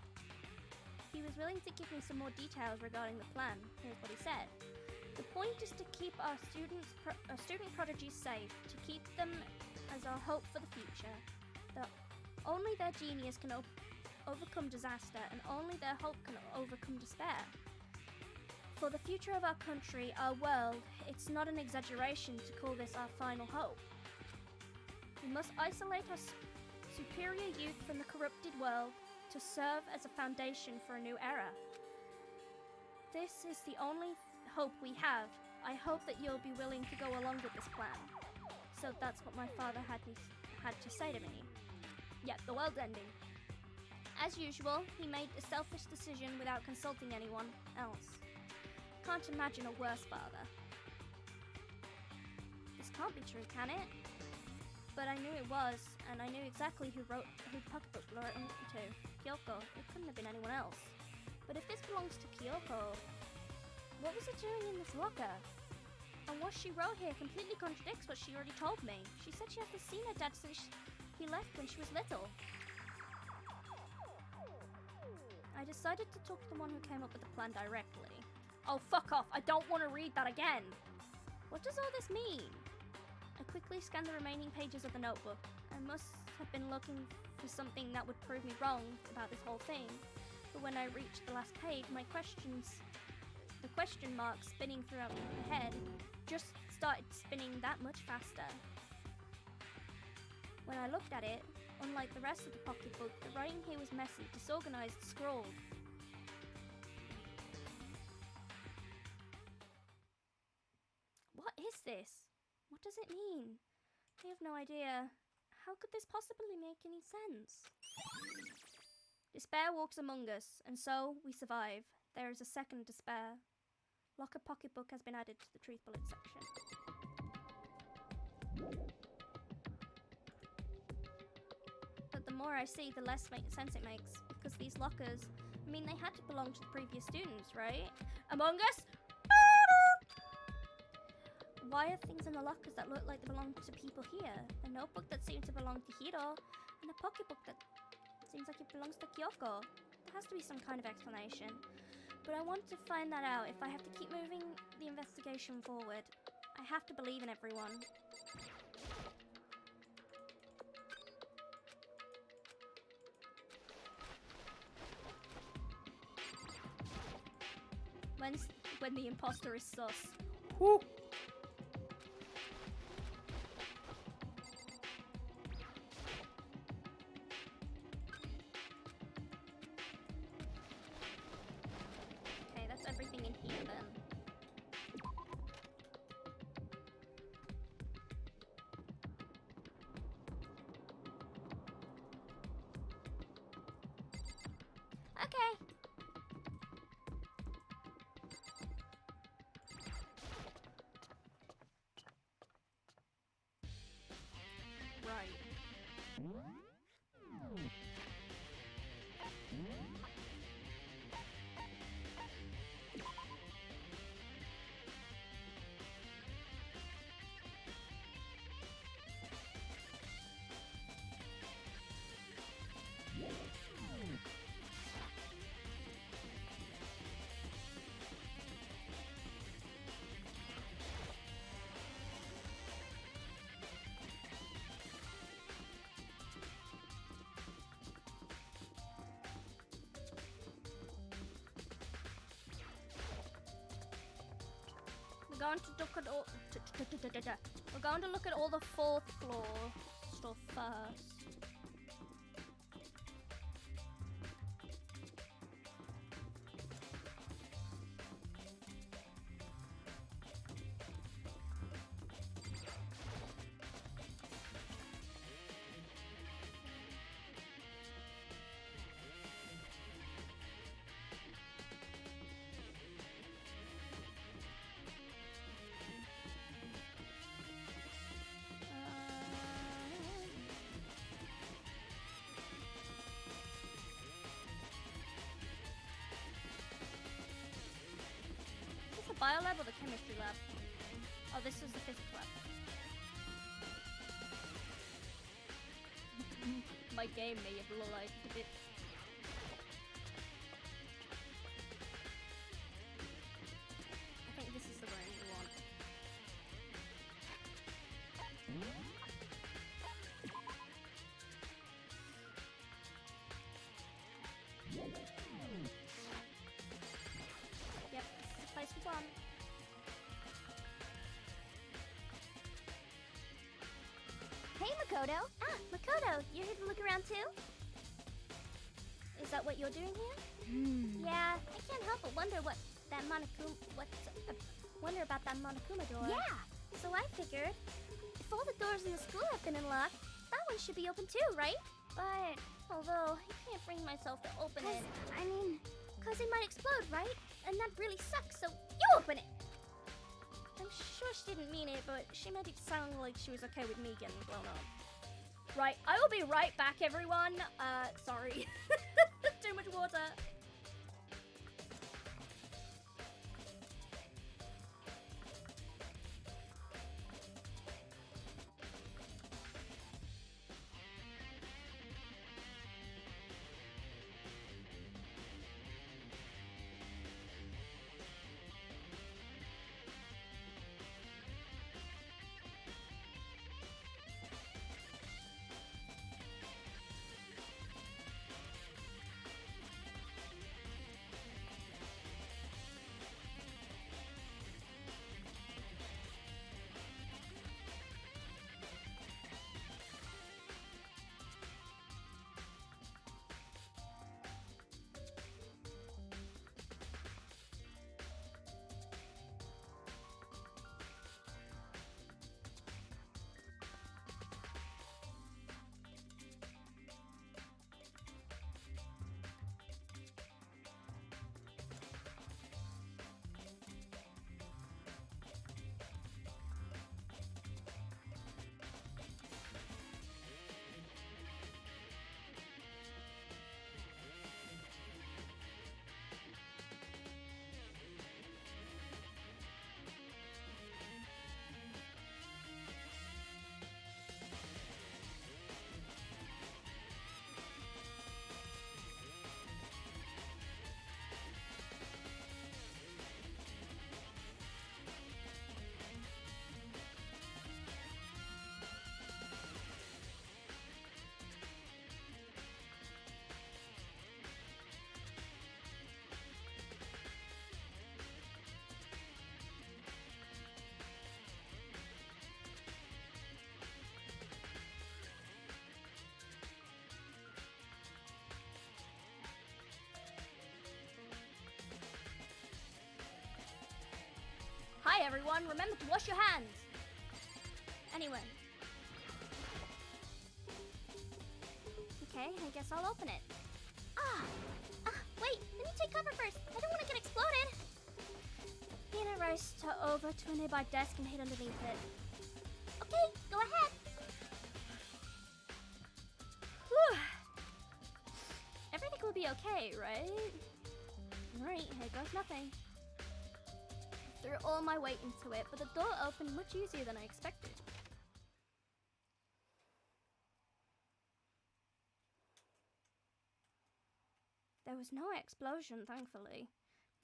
[SPEAKER 4] He was willing to give me some more details regarding the plan. Here's what he said. The point is to keep our student prodigies safe, to keep them as our hope for the future. That only their genius can overcome disaster, and only their hope can overcome despair. For the future of our country, our world, it's not an exaggeration to call this our final hope. We must isolate our superior youth from the corrupted world to serve as a foundation for a new era. This is the only hope we have. I hope that you'll be willing to go along with this plan. So that's what my father had to say to me. Yep, the world's ending. As usual, he made a selfish decision without consulting anyone else. Can't imagine a worse father. This can't be true, can it? But I knew it was, and I knew exactly who pocketbook belonged to. Kyoko. It couldn't have been anyone else. But if this belongs to Kyoko, what was it doing in this locker? And what she wrote here completely contradicts what she already told me. She said she hasn't seen her dad since he left when she was little. I decided to talk to the one who came up with the plan directly. Oh, fuck off. I don't want to read that again. What does all this mean? I quickly scanned the remaining pages of the notebook. I must have been looking for something that would prove me wrong about this whole thing. But when I reached the last page, the question marks spinning throughout my head, just started spinning that much faster. When I looked at it, unlike the rest of the pocketbook, the writing here was messy, disorganized, scrawled. What is this? What does it mean? I have no idea. How could this possibly make any sense? Despair walks among us, and so we survive. There is a second despair. Locker pocketbook has been added to the truth bullet section. But the more I see, the less sense it makes. Because these lockers, I mean, they had to belong to the previous students, right? Among Us? Why are things in the lockers that look like they belong to people here? A notebook that seems to belong to Hiro, and a pocketbook that seems like it belongs to Kyoko. There has to be some kind of explanation. But I want to find that out if I have to keep moving the investigation forward. I have to believe in everyone. When the imposter is sus. Whew. Okay, that's everything in here then. Okay. Right. We're going to look at all. We're going to look at all the fourth floor stuff first.
[SPEAKER 1] bio lab or the chemistry lab? Oh, this is the physics lab. My game may have lied a bit. I think this is the room we want. Yep, this is the place we want.
[SPEAKER 4] Hey, Makoto. Ah, Makoto, you're here to look around too? Is that what you're doing here? Yeah, I can't help but wonder what that wonder about that Monokuma door. Yeah. So I figured, if all the doors in the school have been unlocked, that one should be open too, right? But although I can't bring myself to open it. Cause it might explode, right? And that really sucks. So you open it. I'm sure she didn't mean it, but she made it sound like she was okay with me getting blown up.
[SPEAKER 1] Right, I will be right back, everyone. Sorry. Too much water. Hi everyone, remember to wash your hands. Anyway.
[SPEAKER 4] Okay, I guess I'll open it. Wait, let me take cover first. I don't want to get exploded.
[SPEAKER 1] Hina raced over to a nearby desk and hid underneath it.
[SPEAKER 4] Okay, go ahead.
[SPEAKER 1] Whew. Everything will be okay, right? Right, here goes nothing. Threw all my weight into it, but the door opened much easier than I expected. There was no explosion, thankfully.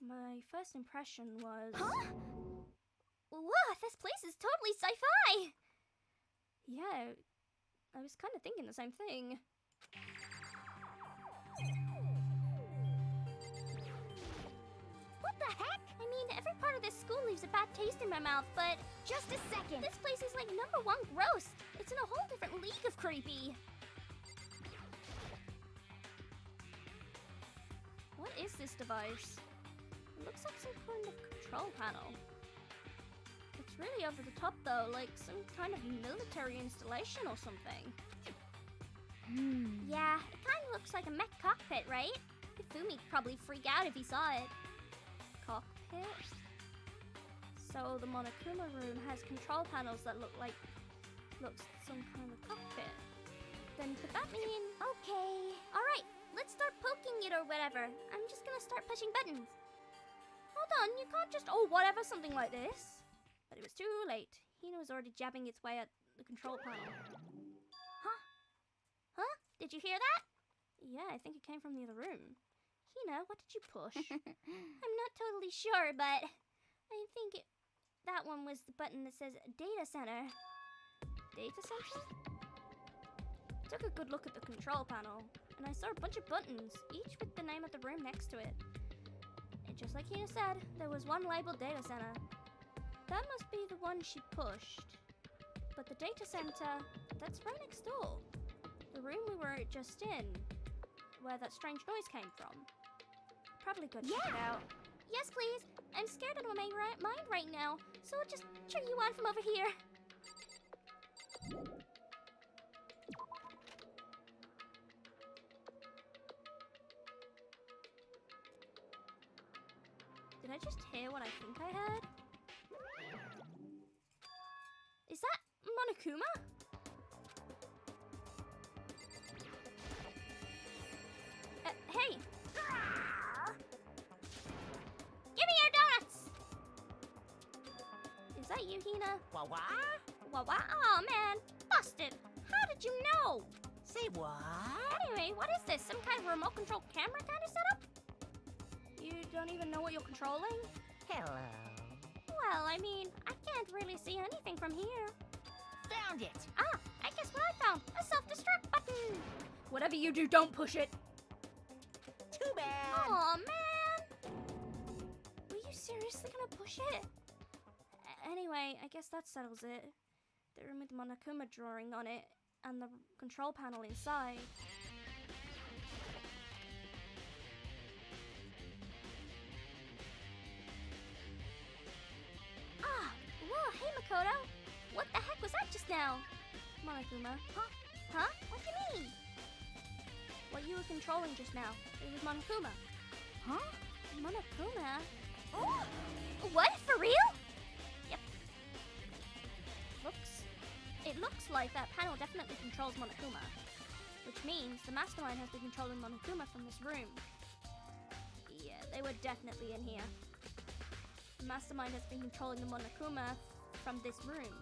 [SPEAKER 1] My first impression was...
[SPEAKER 4] Huh? Whoa, this place is totally sci-fi!
[SPEAKER 1] Yeah, I was kind of thinking the same thing.
[SPEAKER 4] What the heck? I mean, every part of this school leaves a bad taste in my mouth, but... Just a second! This place is like #1 gross! It's in a whole different league of creepy!
[SPEAKER 1] What is this device? It looks like some kind of control panel. It's really over the top though, like some kind of military installation or something.
[SPEAKER 4] Yeah, it kind of looks like a mech cockpit, right? Fumi'd probably freak out if he saw it.
[SPEAKER 1] Cockpit? So the Monokuma room has control panels that looks some kind of cockpit. Then could that mean...
[SPEAKER 4] Okay. Alright, let's start poking it or whatever. I'm just gonna start pushing buttons.
[SPEAKER 1] Hold on, you can't just, oh, whatever, something like this. But it was too late. Hina was already jabbing its way at the control panel. Huh? Huh? Did you hear that? Yeah, I think it came from the other room. Hina, what did you push? I'm not totally sure, but I think that one was the button that says Data Center. Data Center? I took a good look at the control panel, and I saw a bunch of buttons, each with the name of the room next to it. And just like Hina said, there was one labeled Data Center. That must be the one she pushed. But the Data Center, that's right next door. The room we were just in, where that strange noise came from. Probably go check it out. Yes, please. I'm scared out of my mind right now, so I'll just cheer you on from over here. Did I just hear what I think I heard? Is that Monokuma? Hey! Give me your donuts! Is that you, Hina?
[SPEAKER 8] What?
[SPEAKER 1] Wah wah? Aw, man. Busted. How did you know?
[SPEAKER 8] Say what?
[SPEAKER 1] Anyway, what is this? Some kind of remote control camera kind of setup? You don't even know what you're controlling?
[SPEAKER 8] Hello.
[SPEAKER 1] Well, I mean, I can't really see anything from here.
[SPEAKER 8] Found it.
[SPEAKER 1] Ah, I guess what I found. A self-destruct button. Whatever you do, don't push it.
[SPEAKER 8] Too bad.
[SPEAKER 1] Aw, man. Were you seriously gonna push it? Anyway, I guess that settles it. The room with the Monokuma drawing on it and the control panel inside. Ah, whoa, hey Makoto. What the heck was that just now? Monokuma. Huh? Huh? What do you mean? What you were controlling just now. It was Monokuma. Huh? Monokuma? Oh! What? For real? Yep. It looks like that panel definitely controls Monokuma. Which means the mastermind has been controlling Monokuma from this room. Yeah, they were definitely in here. The mastermind has been controlling the Monokuma from this room.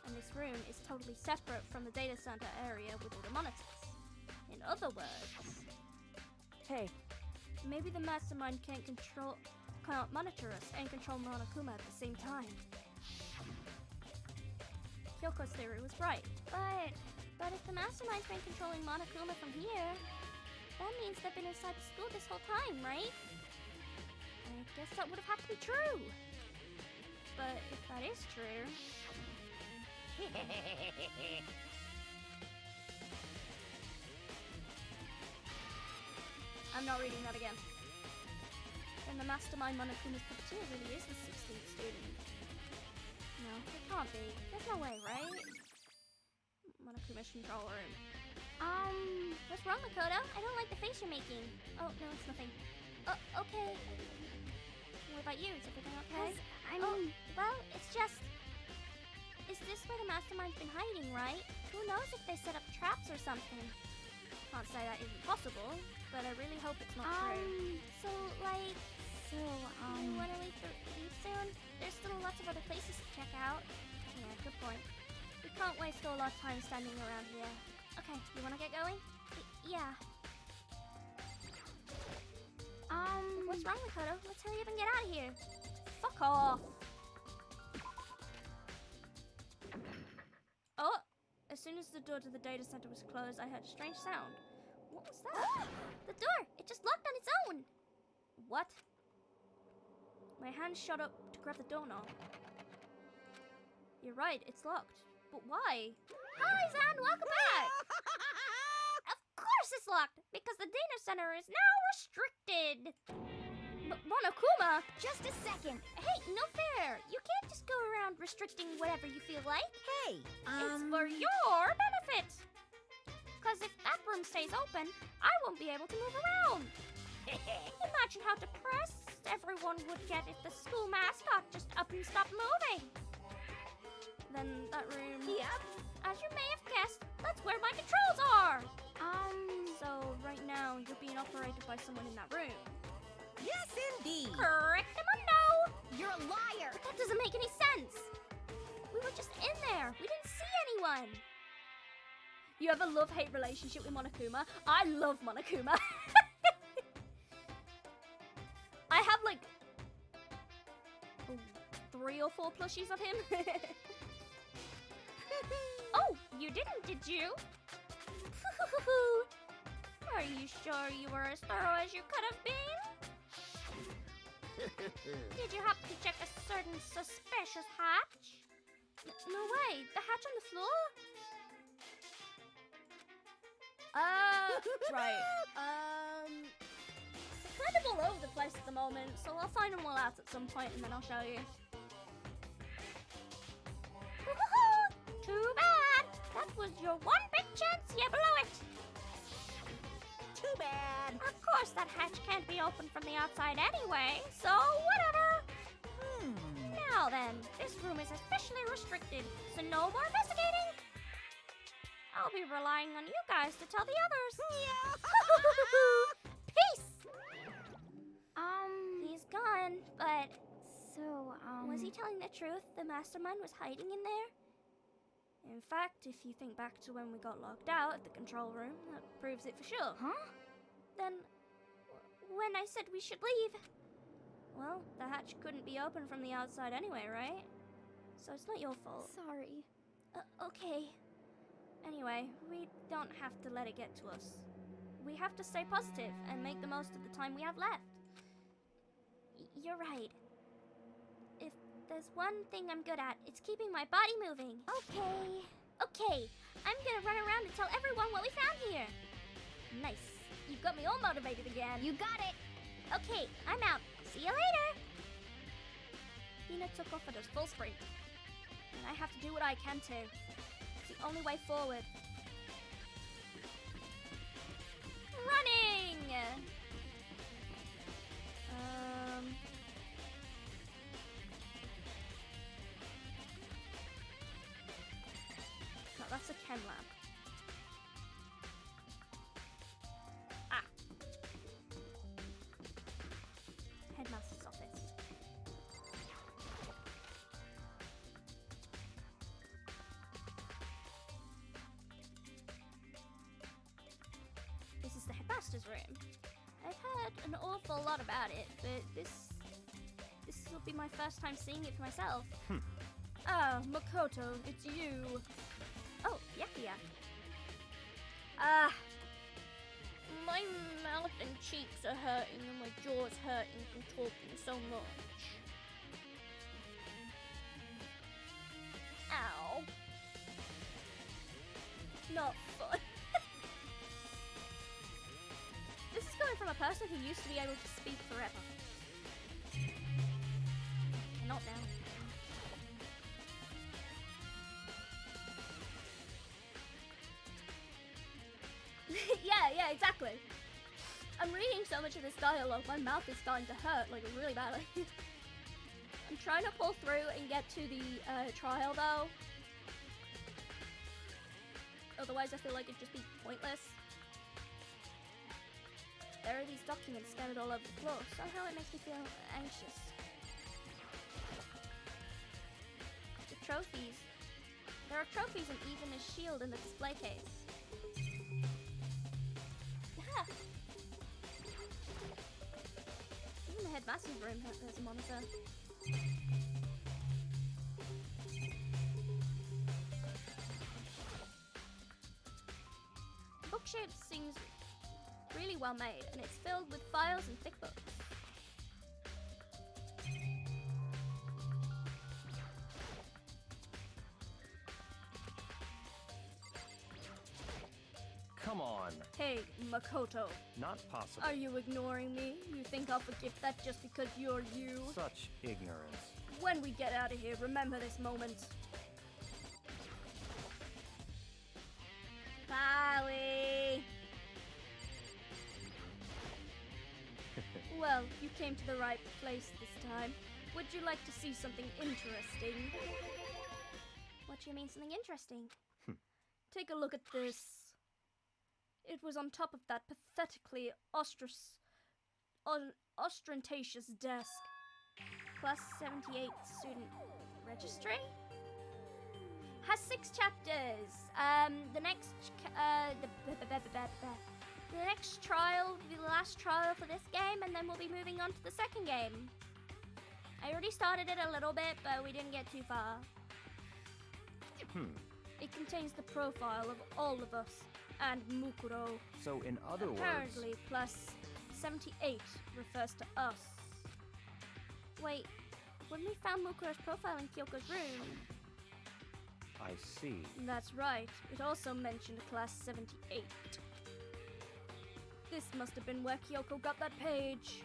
[SPEAKER 1] And this room is totally separate from the data center area with all the monitors. In other words...
[SPEAKER 3] Hey,
[SPEAKER 1] maybe the mastermind can't monitor us and control Monokuma at the same time. Kyoko's theory was right, but if the mastermind's been controlling Monokuma from here, that means they've been inside the school this whole time, right? I guess that would have had to be true. But if that is true... I'm not reading that again. Then the mastermind Monokuma's puppeteer really is the 16th student. No, it can't be. There's no way, right? Monokuma's control room. What's wrong, Makoto? I don't like the face you're making. Oh, no, it's nothing. Okay. What about you? Is everything okay? Well, it's just... Is this where the mastermind's been hiding, right? Who knows if they set up traps or something? Can't say that isn't possible, but I really hope it's not true. You wanna leave soon? There's still lots of other places to check out. Yeah, good point. We can't waste a lot of time standing around here. Okay, you wanna get going? Yeah. What's wrong, Makoto? Let's hurry up and get out of here. Fuck off. Oh! As soon as the door to the data center was closed, I heard a strange sound. What was that? The door! It just locked on its own! What? My hand shot up to grab the doorknob. You're right, it's locked. But why? Hi, Zan! Welcome back! Of course it's locked! Because the data center is now restricted! Monokuma?
[SPEAKER 4] Just a second.
[SPEAKER 1] Hey, no fair! You can't just go around restricting whatever you feel like.
[SPEAKER 8] Hey,
[SPEAKER 1] It's for your benefit! Because if that room stays open, I won't be able to move around. Imagine how depressed everyone would get if the school mascot just up and stopped moving. Then that room...
[SPEAKER 8] Yep.
[SPEAKER 1] As you may have guessed, that's where my controls are! So right now, you're being operated by someone in that room.
[SPEAKER 8] Yes, indeed.
[SPEAKER 1] Correctamundo!
[SPEAKER 4] there? We didn't see anyone.
[SPEAKER 1] You have a love-hate relationship with Monokuma? I love Monokuma. I have like 3 or 4 plushies of him.
[SPEAKER 4] Oh, you didn't, did you? Are you sure you were as thorough as you could have been? Did you happen to check a certain suspicious hatch?
[SPEAKER 1] No way, the hatch on the floor? Right. They're kind of all over the place at the moment, so I'll find them all out at some point and then I'll show you.
[SPEAKER 4] Too bad. That was your one big chance. You blew it.
[SPEAKER 8] Too bad.
[SPEAKER 4] Of course, that hatch can't be opened from the outside anyway, so whatever. Now then, this room is officially restricted, so no more investigating. I'll be relying on you guys to tell the others. Peace. He's gone, but was he telling the truth? The mastermind was hiding in there?
[SPEAKER 1] In fact, if you think back to when we got locked out at the control room, that proves it for sure.
[SPEAKER 4] Huh?
[SPEAKER 1] Then, when I said we should leave, well, the hatch couldn't be opened from the outside anyway, right? So it's not your fault.
[SPEAKER 4] Sorry.
[SPEAKER 1] Okay. Anyway, we don't have to let it get to us. We have to stay positive and make the most of the time we have left.
[SPEAKER 4] You're right. If there's one thing I'm good at, it's keeping my body moving. Okay, I'm gonna run around and tell everyone what we found here.
[SPEAKER 1] Nice. You've got me all motivated again.
[SPEAKER 4] You got it. Okay, I'm out. See you later.
[SPEAKER 1] Hina took off at a full sprint. And I have to do what I can too. It's the only way forward. Running! No, that's a chem lab. Ah. Headmaster's office. This is the headmaster's room. I've heard an awful lot about it, but this will be my first time seeing it for myself. Ah, Makoto, it's you. Oh, Yakuya. My mouth and cheeks are hurting and my jaw's hurting from talking so much. Ow. Not fun. This is coming from a person who used to be able to speak forever. Not now. yeah, exactly. I'm reading so much of this dialogue, my mouth is starting to hurt, like, really badly. I'm trying to pull through and get to the trial, though. Otherwise, I feel like it'd just be pointless. There are these documents scattered all over the floor. Somehow it makes me feel anxious. The trophies. There are trophies and even a shield in the display case. Even the headmaster's room has a monitor. The bookshelf seems really well made, and it's filled with files and thick books.
[SPEAKER 5] Come on.
[SPEAKER 1] Hey, Makoto.
[SPEAKER 5] Not possible.
[SPEAKER 1] Are you ignoring me? You think I'll forgive that just because you're you?
[SPEAKER 5] Such ignorance.
[SPEAKER 1] When we get out of here, remember this moment. Bowie! Well, you came to the right place this time. Would you like to see something interesting? What do you mean, something interesting? Take a look at this. It was on top of that pathetically ostentatious desk. Class 78 student registry?
[SPEAKER 4] has 6 chapters. The next the next trial will be the last trial for this game, and then we'll be moving on to the second game. I already started it a little bit, but we didn't get too far. It contains the profile of all of us and Mukuro.
[SPEAKER 5] So in other words,
[SPEAKER 4] Apparently, plus 78 refers to us. Wait, when we found Mukuro's profile in Kyoko's room...
[SPEAKER 5] I see.
[SPEAKER 4] That's right. It also mentioned class 78. This must have been where Kyoko got that page.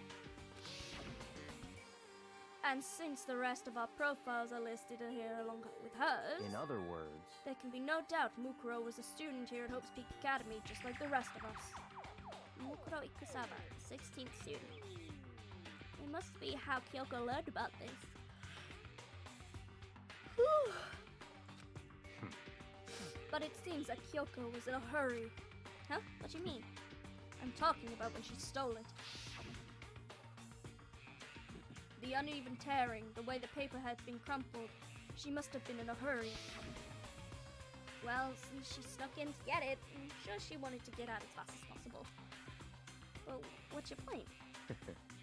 [SPEAKER 4] And since the rest of our profiles are listed here along with hers,
[SPEAKER 5] In other words,
[SPEAKER 4] there can be no doubt Mukuro was a student here at Hope's Peak Academy, just like the rest of us. Mukuro Ikusawa, 16th student. It must be how Kyoko learned about this. Whew. But it seems that Kyoko was in a hurry. Huh? What do you mean? I'm talking about when she stole it. The uneven tearing, the way the paper had been crumpled, she must have been in a hurry. Well, since she snuck in to get it, I'm sure she wanted to get out as fast as possible. But what's your point?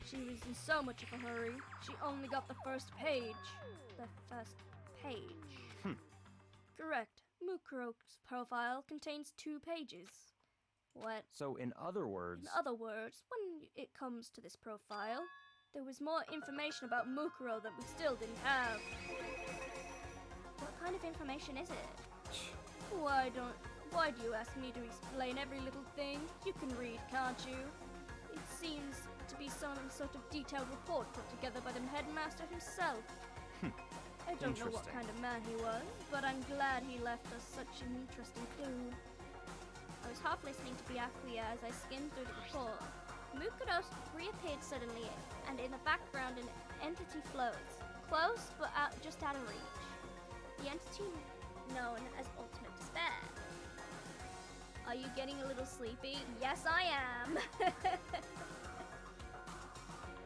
[SPEAKER 4] She was in so much of a hurry, she only got the first page. The first page. Correct. Mukuro's profile contains 2 pages. What?
[SPEAKER 5] so in other words,
[SPEAKER 4] In other words, when it comes to this profile, there was more information about Mukuro that we still didn't have. What kind of information is it? Why do you ask me to explain every little thing? You can read, can't you? It seems to be some sort of detailed report put together by the headmaster himself. I don't know what
[SPEAKER 5] Interesting.
[SPEAKER 4] kind of man he was, but I'm glad he left us such an interesting clue. I was half listening to Byakuya as I skimmed through the report. Mukuro reappeared suddenly, and in the background an entity floats. Close, but just out of reach. The entity known as Ultimate Despair. Are you getting a little sleepy? Yes, I am!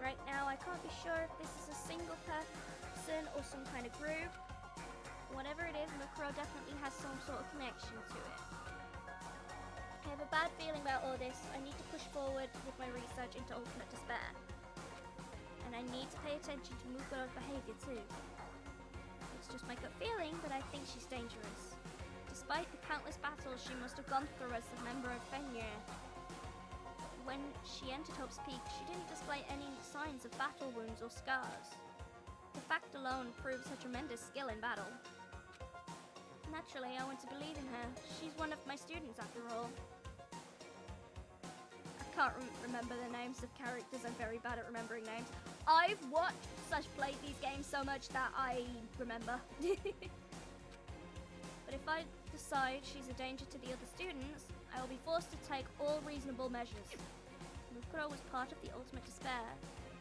[SPEAKER 4] Right now, I can't be sure if this is a single person or some kind of group. Whatever it is, Mukuro definitely has some sort of connection to it. I have a bad feeling about all this. I need to push forward with my research into Ultimate Despair. And I need to pay attention to Mukuro's behavior too. It's just my gut feeling, but I think she's dangerous. Despite the countless battles she must have gone through as a member of Fenrir. When she entered Hope's Peak, she didn't display any signs of battle wounds or scars. The fact alone proves her tremendous skill in battle. Naturally, I want to believe in her. She's one of my students, after all. I can't remember the names of characters. I'm very bad at remembering names. I've played these games so much that I remember. But if I decide she's a danger to the other students, I will be forced to take all reasonable measures. Mukuro was part of the Ultimate Despair.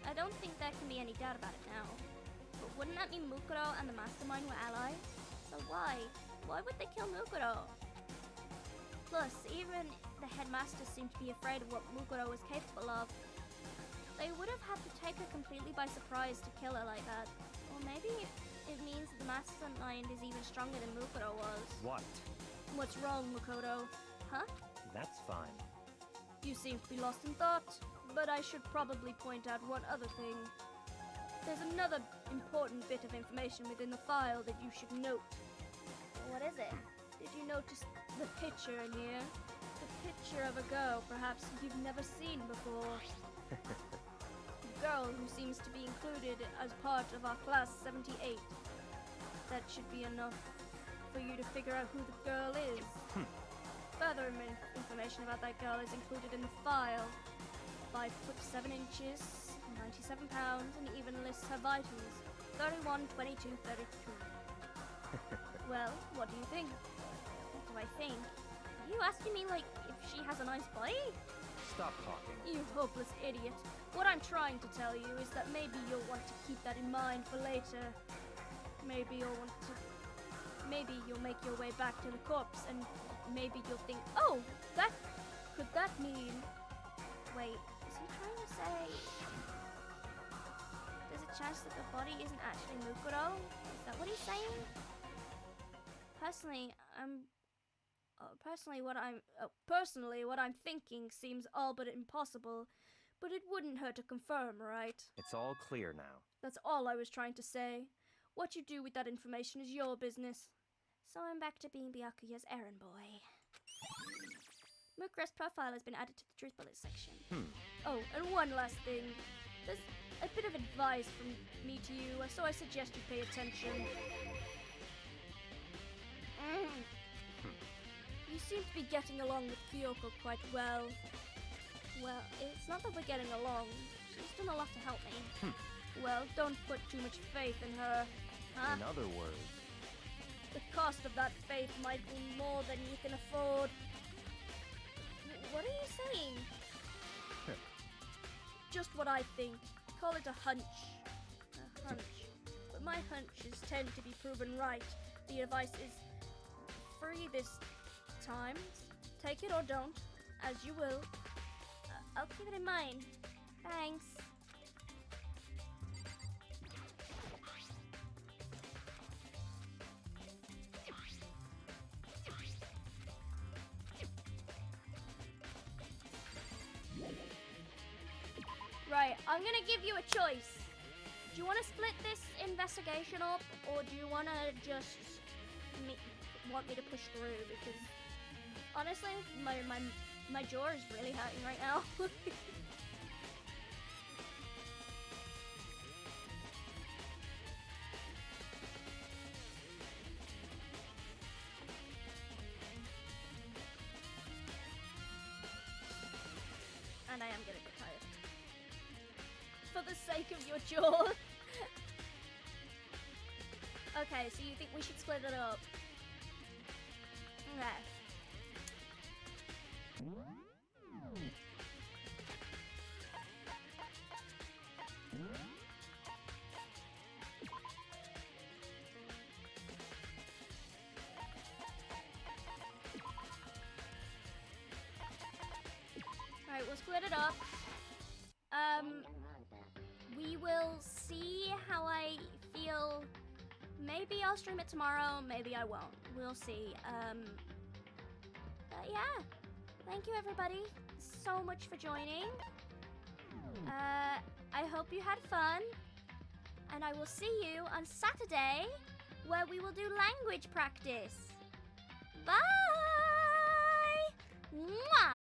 [SPEAKER 4] I don't think there can be any doubt about it now. But wouldn't that mean Mukuro and the Mastermind were allies? So why? Why would they kill Mukuro? Plus, even the headmaster seemed to be afraid of what Mukuro was capable of. They would have had to take her completely by surprise to kill her like that. Or maybe it means the Mastermind is even stronger than Mukuro was.
[SPEAKER 5] what?
[SPEAKER 4] What's wrong, Makoto? Huh?
[SPEAKER 5] That's fine.
[SPEAKER 4] You seem to be lost in thought, but I should probably point out one other thing. There's another important bit of information within the file that you should note. What is it? Did you notice the picture in here? The picture of a girl perhaps you've never seen before. A girl who seems to be included as part of our class 78. That should be enough for you to figure out who the girl is. Further information about that girl is included in the file. 5 foot 7 inches, 97 pounds, and even lists her vitals. 31, 22, 32. Well, what do you think? What do I think? Are you asking me, like, if she has a nice body?
[SPEAKER 5] Stop talking.
[SPEAKER 4] You hopeless idiot. What I'm trying to tell you is that maybe you'll want to keep that in mind for later. Maybe you'll make your way back to the corpse and maybe you'll think, oh, could that mean... Wait, is he trying to say... There's a chance that the body isn't actually Mukuro? Is that what he's saying?
[SPEAKER 1] Personally, personally, what I'm thinking seems all but impossible, but it wouldn't hurt to confirm, right?
[SPEAKER 5] It's all clear now.
[SPEAKER 1] That's all I was trying to say. What you do with that information is your business. So I'm back to being Byakuya's errand boy. Mukre's profile has been added to the Truth Bullet section. Oh, and one last thing. There's a bit of advice from me to you, so I suggest you pay attention. You seem to be getting along with Kyoko quite well. Well, it's not that we're getting along. She's done a lot to help me. Well, don't put too much faith in her. Huh?
[SPEAKER 5] In other words,
[SPEAKER 1] The cost of that faith might be more than you can afford. What are you saying? Just what I think. Call it a hunch. A hunch. But my hunches tend to be proven right. The advice is free this time. Take it or don't, as you will. I'll keep it in mind. Thanks. Right, I'm gonna give you a choice. Do you want to split this investigation up, or do you want to just want me to push through? Because honestly, my jaw is really hurting right now. And I am getting a bit tired. For the sake of your jaw. Okay, so you think we should split it up? Okay. Alright, we'll split it up. We will see how I feel. Maybe I'll stream it tomorrow, maybe I won't. We'll see. But yeah. Thank you everybody so much for joining. I hope you had fun. And I will see you on Saturday, where we will do language practice. Bye! Mwah!